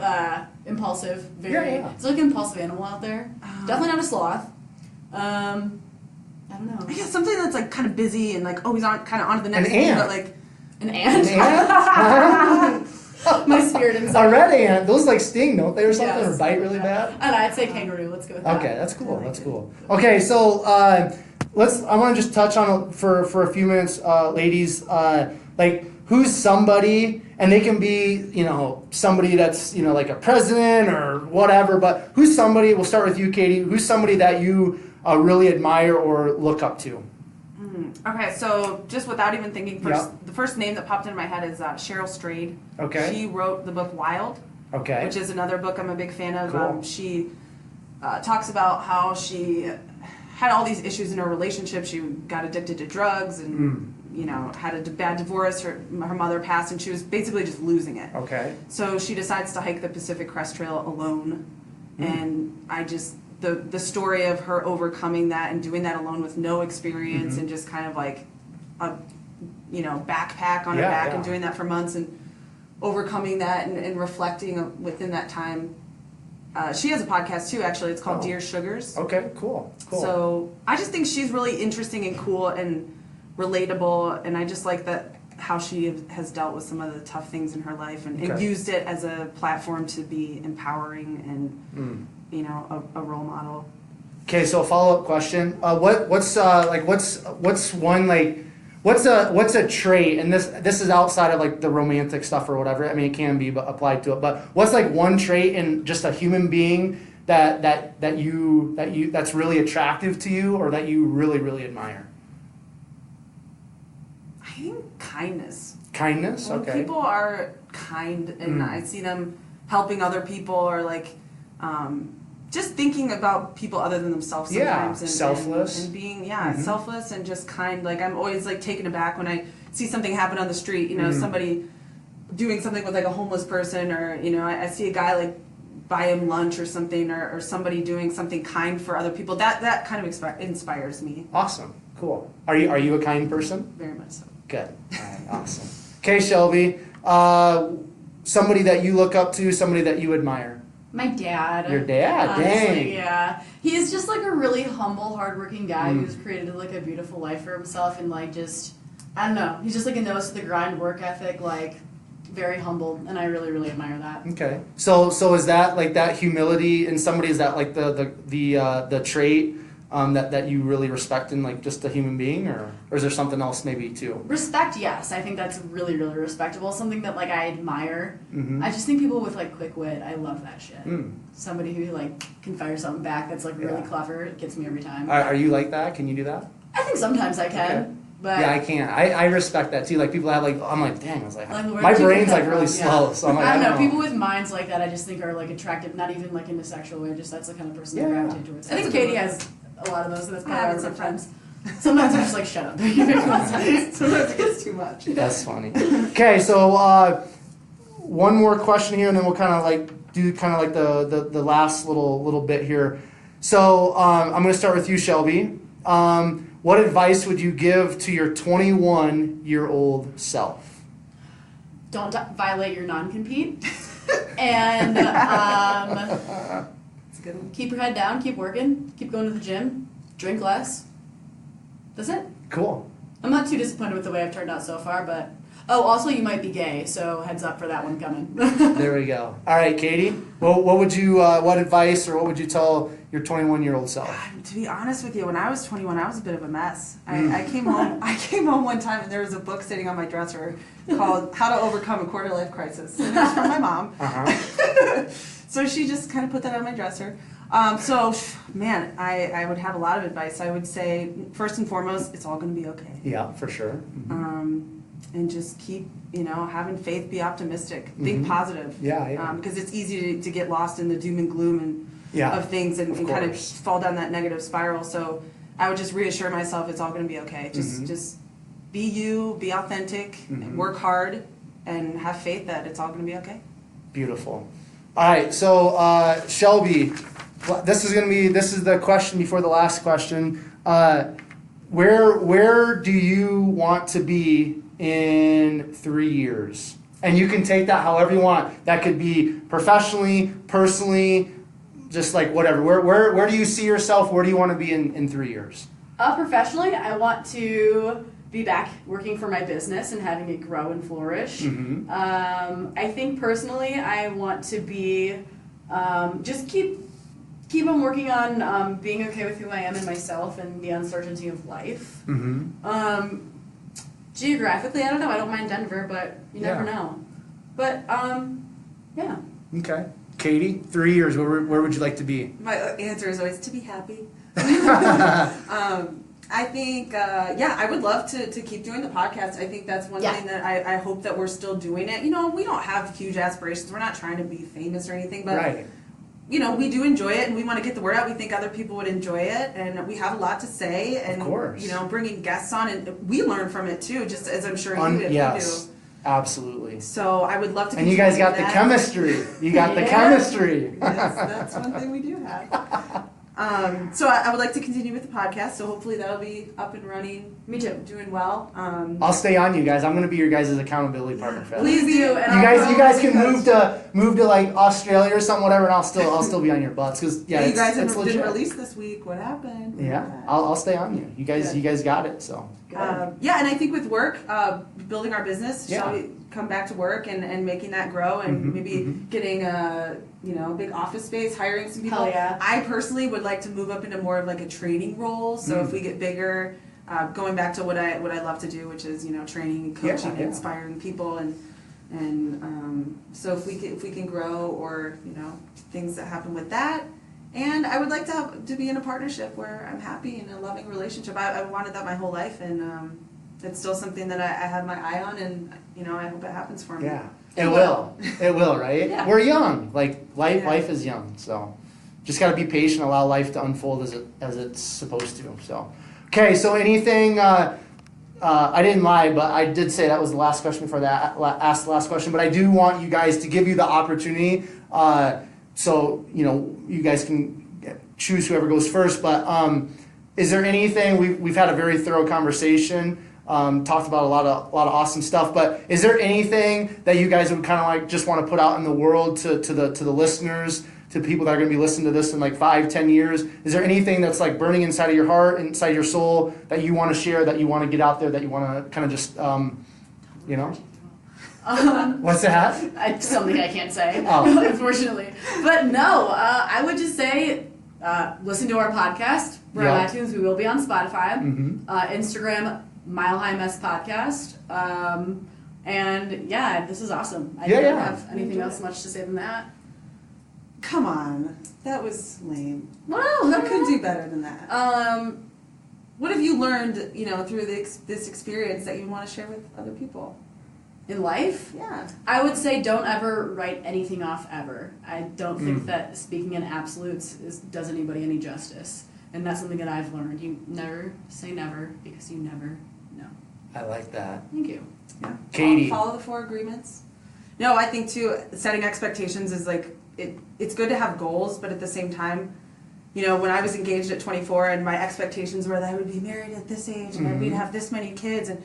impulsive. Very. It's like an impulsive animal out there. Definitely not a sloth. I don't know.
Yeah, something that's like kind of busy and like always on to the next
An
thing,
ant.
but like
an ant.
An ant?
My spirit inside.
A red ant. Those like sting, don't they, or something,
Yes.
or bite really bad?
And I'd say kangaroo. Let's go with that.
Okay, that's cool. That's cool. Okay, so I want to just touch on for a few minutes, ladies. Like, who's somebody, and they can be somebody that's like a president or whatever. But who's somebody? We'll start with you, Katie. Who's somebody that you really admire or look up to?
Okay, so just without even thinking, the first name that popped into my head is Cheryl Strayed.
Okay.
She wrote the book Wild.
Okay.
Which is another book I'm a big fan of.
Cool.
She talks about how she had all these issues in her relationship. She got addicted to drugs and had a bad divorce. Her mother passed, and she was basically just losing it.
Okay.
So she decides to hike the Pacific Crest Trail alone, and I just the story of her overcoming that and doing that alone with no experience and just kind of like a backpack on her back and doing that for months and overcoming that and reflecting within that time. She has a podcast too, actually. It's called Dear Sugars.
Okay, cool.
So I just think she's really interesting and cool and relatable, and I just like that how she has dealt with some of the tough things in her life and used it as a platform to be empowering and a role model.
Okay, so a follow-up question. What's a trait, and this is outside of like the romantic stuff or whatever. I mean, it can be applied to it, but what's like one trait in just a human being that's really attractive to you, or that you really, really admire?
I think kindness.
Kindness.
When
Okay.
people are kind and I see them helping other people or like just thinking about people other than themselves sometimes. And
selfless.
And being, selfless and just kind. Like I'm always like taken aback when I see something happen on the street, somebody doing something with like a homeless person or, I see a guy like buy him lunch or something or somebody doing something kind for other people. That kind of inspires me.
Awesome. Cool. Are you a kind person?
Very much so.
Good. All right. Awesome. Okay, Shelby. Somebody that you look up to, somebody that you admire.
My dad.
Your dad?
Honestly,
Dang.
Yeah. He is just like a really humble, hardworking guy who's created like a beautiful life for himself and like just, I don't know, he's just like a nose to the grind, work ethic, like very humble, and I really, really admire that.
Okay. So is that like that humility in somebody? Is that like the trait that you really respect in like just a human being, or is there something else maybe too?
Respect, yes. I think that's really, really respectable. Something that like I admire. I just think people with like quick wit, I love that shit. Somebody who like can fire something back that's like really clever. It gets me every time.
Are you like that? Can you do that?
I think sometimes I can.
Okay.
But
Yeah, I can't. I respect that too. Like people have like, I'm like, dang, I was like
Like, where'd
my
you get
brain's
that
like really
from?
slow. So I'm like,
I don't know.
know.
People with minds like that, I just think are like attractive. Not even like in a sexual way. Just that's the kind of person I gravitate towards. I think Katie has a lot of those. And that's
I have
probably
it
our friends. Sometimes I'm just like, shut up.
Sometimes it gets too much.
That's funny. Okay, so one more question here, and then we'll kind of like do kind of like the last little bit here. So I'm going to start with you, Shelby. What advice would you give to your 21-year-old self?
don't violate your non-compete. And
It's a good one.
keep your head down, keep working, keep going to the gym, drink less. That's it.
Cool.
I'm not too disappointed with the way I've turned out so far, but also you might be gay, so heads up for that one coming.
There we go. All right, Katie. What would you? What advice or what would you tell your 21-year-old self?
To be honest with you, when I was 21, I was a bit of a mess. I came home. I came home one time and there was a book sitting on my dresser called "How to Overcome a Quarter Life Crisis," and it was from my mom. So she just kind of put that on my dresser. Man, I would have a lot of advice. I would say, first and foremost, it's all going to be okay.
Yeah, for sure.
And just keep, having faith, be optimistic, think positive.
Yeah.
Because it's easy to get lost in the doom and gloom of things and kind of fall down that negative spiral. So I would just reassure myself it's all going to be okay. Just be you, be authentic, and work hard, and have faith that it's all going to be okay.
Beautiful. All right, so Shelby, this is the question before the last question. Where do you want to be in 3 years? And you can take that however you want. That could be professionally, personally, just like whatever. Where do you see yourself? Where do you want to be in 3 years?
Professionally, I want to be back working for my business and having it grow and flourish. I think personally, I want to be just keep on working on being okay with who I am and myself and the uncertainty of life. Geographically, I don't know. I don't mind Denver, but you never know. But yeah.
Okay. Katie, 3 years. Where would you like to be?
My answer is always to be happy. I think, I would love to keep doing the podcast. I think that's one thing that I hope that we're still doing it. We don't have huge aspirations. We're not trying to be famous or anything, but we do enjoy it and we want to get the word out. We think other people would enjoy it, and we have a lot to say. And
of course.
Bringing guests on, and we learn from it too, just as I'm sure you do.
Yes, absolutely.
So I would love to.
And you guys got the chemistry. You got the chemistry.
Yes, that's one thing we do have. So I would like to continue with the podcast. So hopefully that'll be up and running.
Me too.
Doing well.
I'll stay on you guys. I'm going to be your guys' accountability partner.
Please do. And
you guys can move to like Australia or something, whatever, and I'll still be on your butts because
you guys have been released this week. What happened?
Yeah, I'll stay on you. You guys got it. So.
And I think with work, building our business, shall we come back to work and making that grow and maybe getting a big office space, hiring some people.
Hell yeah.
I personally would like to move up into more of like a training role. So if we get bigger, going back to what I love to do, which is training, coaching, inspiring people, and so if we can grow or things that happen with that. And I would like to be in a partnership where I'm happy in a loving relationship. I wanted that my whole life, and it's still something that I have my eye on, and I hope it happens for me.
Yeah, it will. It will, right?
Yeah.
We're young. Like life is young, so just got to be patient. Allow life to unfold as it's supposed to. So, okay. So anything? I didn't lie, but I did say that was the last question before that. Asked the last question, but I do want you guys to give you the opportunity. So, you guys can choose whoever goes first, but is there anything, we've had a very thorough conversation, talked about a lot of awesome stuff, but is there anything that you guys would kind of like just want to put out in the world to the listeners, to people that are going to be listening to this in like 5-10 years? Is there anything that's like burning inside of your heart, inside your soul, that you want to share, that you want to get out there, that you want to kind of just, what's that?
It's something I can't say,
unfortunately.
But no, I would just say listen to our podcast. We're on iTunes. We will be on Spotify. Instagram, Mile High Mess Podcast. And this is awesome. I don't have anything else much to say than that.
Come on, that was lame.
Wow,
you could do better than that. What have you learned, through this experience that you want to share with other people?
In life?
Yeah.
I would say don't ever write anything off ever. I don't think that speaking in absolutes does anybody any justice. And that's something that I've learned. You never say never because you never know.
I like that.
Thank you.
Yeah.
Katie.
Follow the 4 agreements. No, I think too, setting expectations is like, it's good to have goals, but at the same time, when I was engaged at 24 and my expectations were that I would be married at this age and we'd have this many kids, and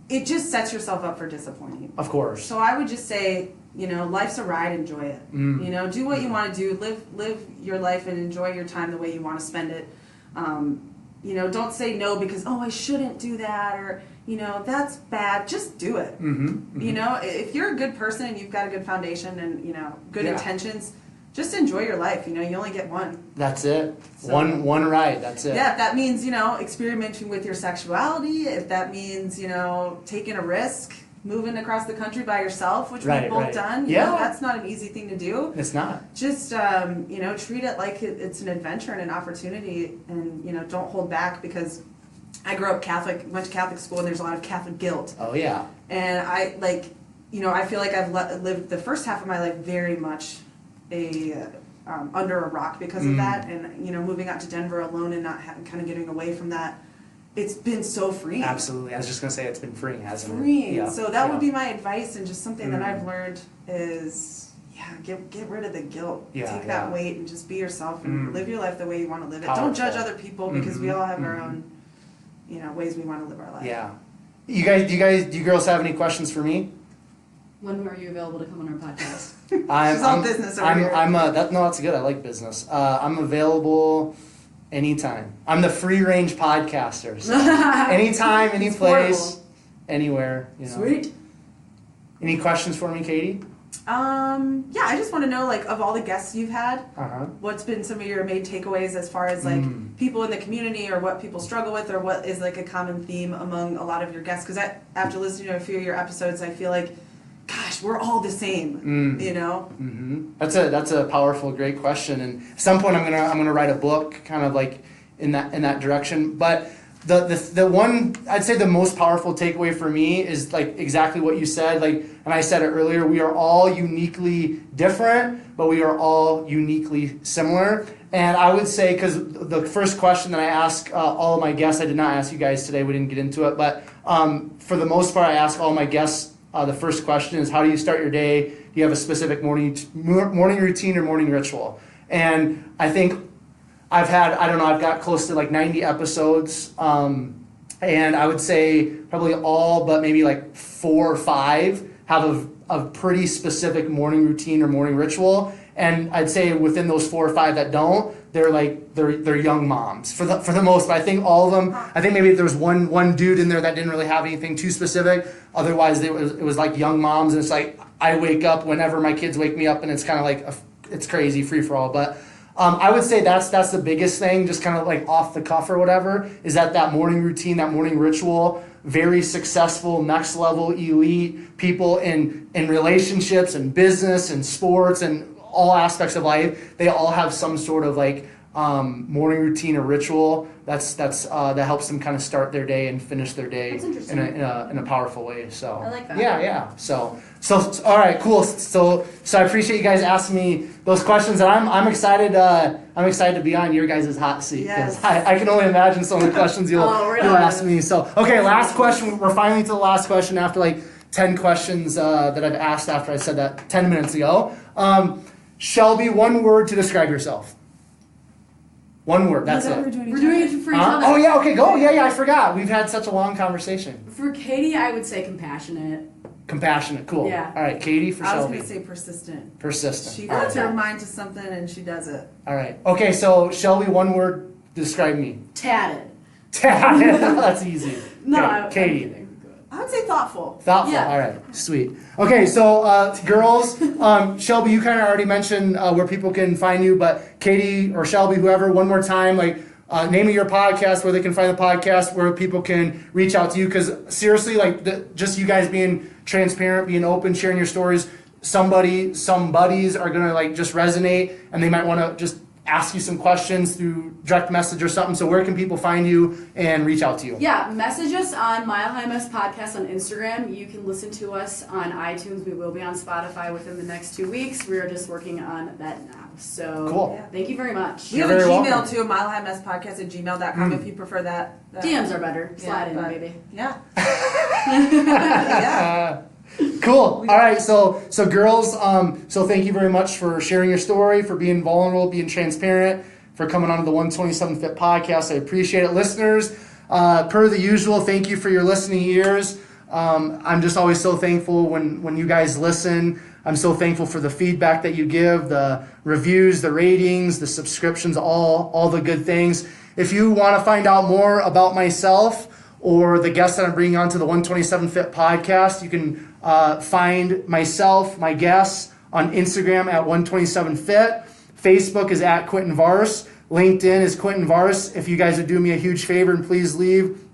it just sets yourself up for disappointing.
Of course.
So I would just say, life's a ride, enjoy it. Do what you want to do, live your life and enjoy your time the way you want to spend it. Don't say no because, I shouldn't do that, or, that's bad. Just do it. If you're a good person and you've got a good foundation and, good intentions, just enjoy your life. You only get one.
That's it.
So,
one ride. That's it.
Yeah, if that means, experimenting with your sexuality, if that means, taking a risk, moving across the country by yourself, which we've both done. That's not an easy thing to do.
It's not.
Just, treat it like it's an adventure and an opportunity, and, don't hold back, because I grew up Catholic, went to Catholic school, and there's a lot of Catholic guilt.
Oh, yeah.
And I feel like I've lived the first half of my life very much under a rock because of that, and moving out to Denver alone and not kind of getting away from that, it's been so freeing.
Absolutely. I was just gonna say it's been freeing, hasn't it?
Freeing.
Yeah.
So that would be my advice, and just something that I've learned is get rid of the guilt. Take that weight and just be yourself and live your life the way you want to live it.
Powerful.
Don't judge other people, because we all have our own ways we want to live our life.
Yeah. Do you girls have any questions for me?
When are you available to come on our podcast?
She's all business over here.
That's good. I like business. I'm available anytime. I'm the free range podcaster. So anytime, any place, anywhere.
Sweet.
Any questions for me, Katie?
I just want to know, of all the guests you've had, what's been some of your main takeaways as far as people in the community, or what people struggle with, or what is a common theme among a lot of your guests? Because after listening to a few of your episodes, I feel like, gosh, we're all the same,
That's a powerful, great question. And at some point, I'm gonna write a book, kind of in that direction. But the one, I'd say the most powerful takeaway for me is exactly what you said. And I said it earlier, we are all uniquely different, but we are all uniquely similar. And I would say, because the first question that I ask all of my guests, I did not ask you guys today, we didn't get into it, but for the most part, I ask all my guests. The first question is, how do you start your day? Do you have a specific morning routine or morning ritual? And I think I've got close to 90 episodes. And I would say probably all but maybe 4 or 5 have a pretty specific morning routine or morning ritual. And I'd say within those 4 or 5 that don't, they're young moms for the most. But I think all of them. I think maybe there was one dude in there that didn't really have anything too specific. Otherwise, it was young moms, and it's I wake up whenever my kids wake me up, and it's kind of it's crazy, free for all. But I would say that's the biggest thing, just kind of off the cuff or whatever, is that morning routine, that morning ritual. Very successful, next level, elite people in relationships and business and sports and all aspects of life, they all have some sort of morning routine or ritual that helps them kind of start their day and finish their day in a powerful way. So
I like that.
Yeah. So all right, cool. So I appreciate you guys asking me those questions, and I'm excited. I'm excited to be on your guys' hot seat, because I can only imagine some of the questions you'll ask me. So okay, last question. We're finally to the last question after 10 questions that I've asked after I said that 10 minutes ago. Shelby, one word to describe yourself. One word, that's it.
We're doing it for each other.
Oh, yeah, okay, go. Yeah, I forgot. We've had such a long conversation.
For Katie, I would say compassionate.
Compassionate, cool.
Yeah.
All right, Katie, for
I was
Shelby.
going to say persistent.
Persistent.
She puts her mind to something and she does it.
All right. Okay, so Shelby, one word to describe me.
Tatted.
Tatted. That's easy.
No,
okay, Katie.
I would say thoughtful.
Thoughtful.
Yeah.
All right. Sweet. Okay. So, girls, Shelby, you kind of already mentioned where people can find you, but Katie or Shelby, whoever, one more time, name of your podcast, where they can find the podcast, where people can reach out to you. Because seriously, just you guys being transparent, being open, sharing your stories, some buddies are gonna just resonate, and they might want to just ask you some questions through direct message or something. So where can people find you and reach out to you?
Yeah, message us on Mile High Mess Podcast on Instagram. You can listen to us on iTunes. We will be on Spotify within the next 2 weeks. We are just working on that now. So
cool.
Thank you very much.
We have a Gmail too, milehighnmesspodcast@gmail.com if you prefer that.
DMs are better. Slide in, baby.
Yeah.
Yeah. Cool. All right. So girls, so thank you very much for sharing your story, for being vulnerable, being transparent, for coming on to the 127 Fit podcast. I appreciate it. Listeners, per the usual, thank you for your listening ears. I'm just always so thankful when you guys listen. I'm so thankful for the feedback that you give, the reviews, the ratings, the subscriptions, all the good things. If you want to find out more about myself or the guests that I'm bringing onto the 127 Fit podcast, you can find myself, my guests, on Instagram at 127 Fit. Facebook is at Quentin Vars. LinkedIn is Quentin Vars. If you guys would do me a huge favor and please leave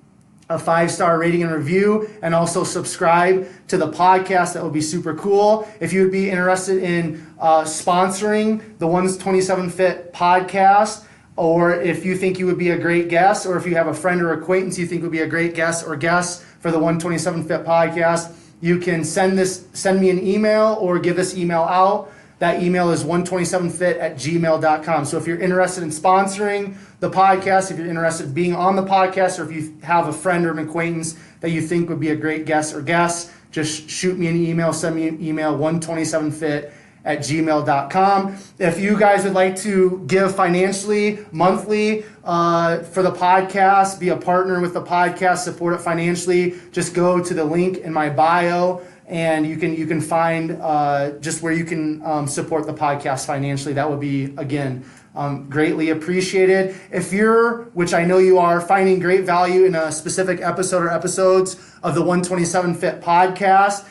a 5-star rating and review, and also subscribe to the podcast, that would be super cool. If you would be interested in sponsoring the 127 Fit podcast, or if you think you would be a great guest, or if you have a friend or acquaintance you think would be a great guest or guest for the 127 Fit podcast, you can send me an email or give this email out. That email is 127fit@gmail.com. So if you're interested in sponsoring the podcast, if you're interested in being on the podcast, or if you have a friend or an acquaintance that you think would be a great guest or guest, just shoot me an email, send me an email, 127fit@gmail.com. If you guys would like to give financially, monthly, for the podcast, be a partner with the podcast, support it financially, just go to the link in my bio, and you can find just where you can support the podcast financially. That would be, again, greatly appreciated. If you're, which I know you are, finding great value in a specific episode or episodes of the 127 Fit podcast,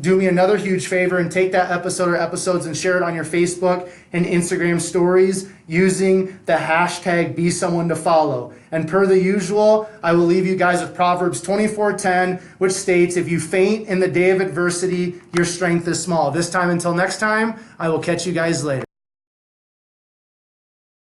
do me another huge favor and take that episode or episodes and share it on your Facebook and Instagram stories using the hashtag #BeSomeoneToFollow. And per the usual, I will leave you guys with Proverbs 24:10, which states, "If you faint in the day of adversity, your strength is small." This time, until next time, I will catch you guys later.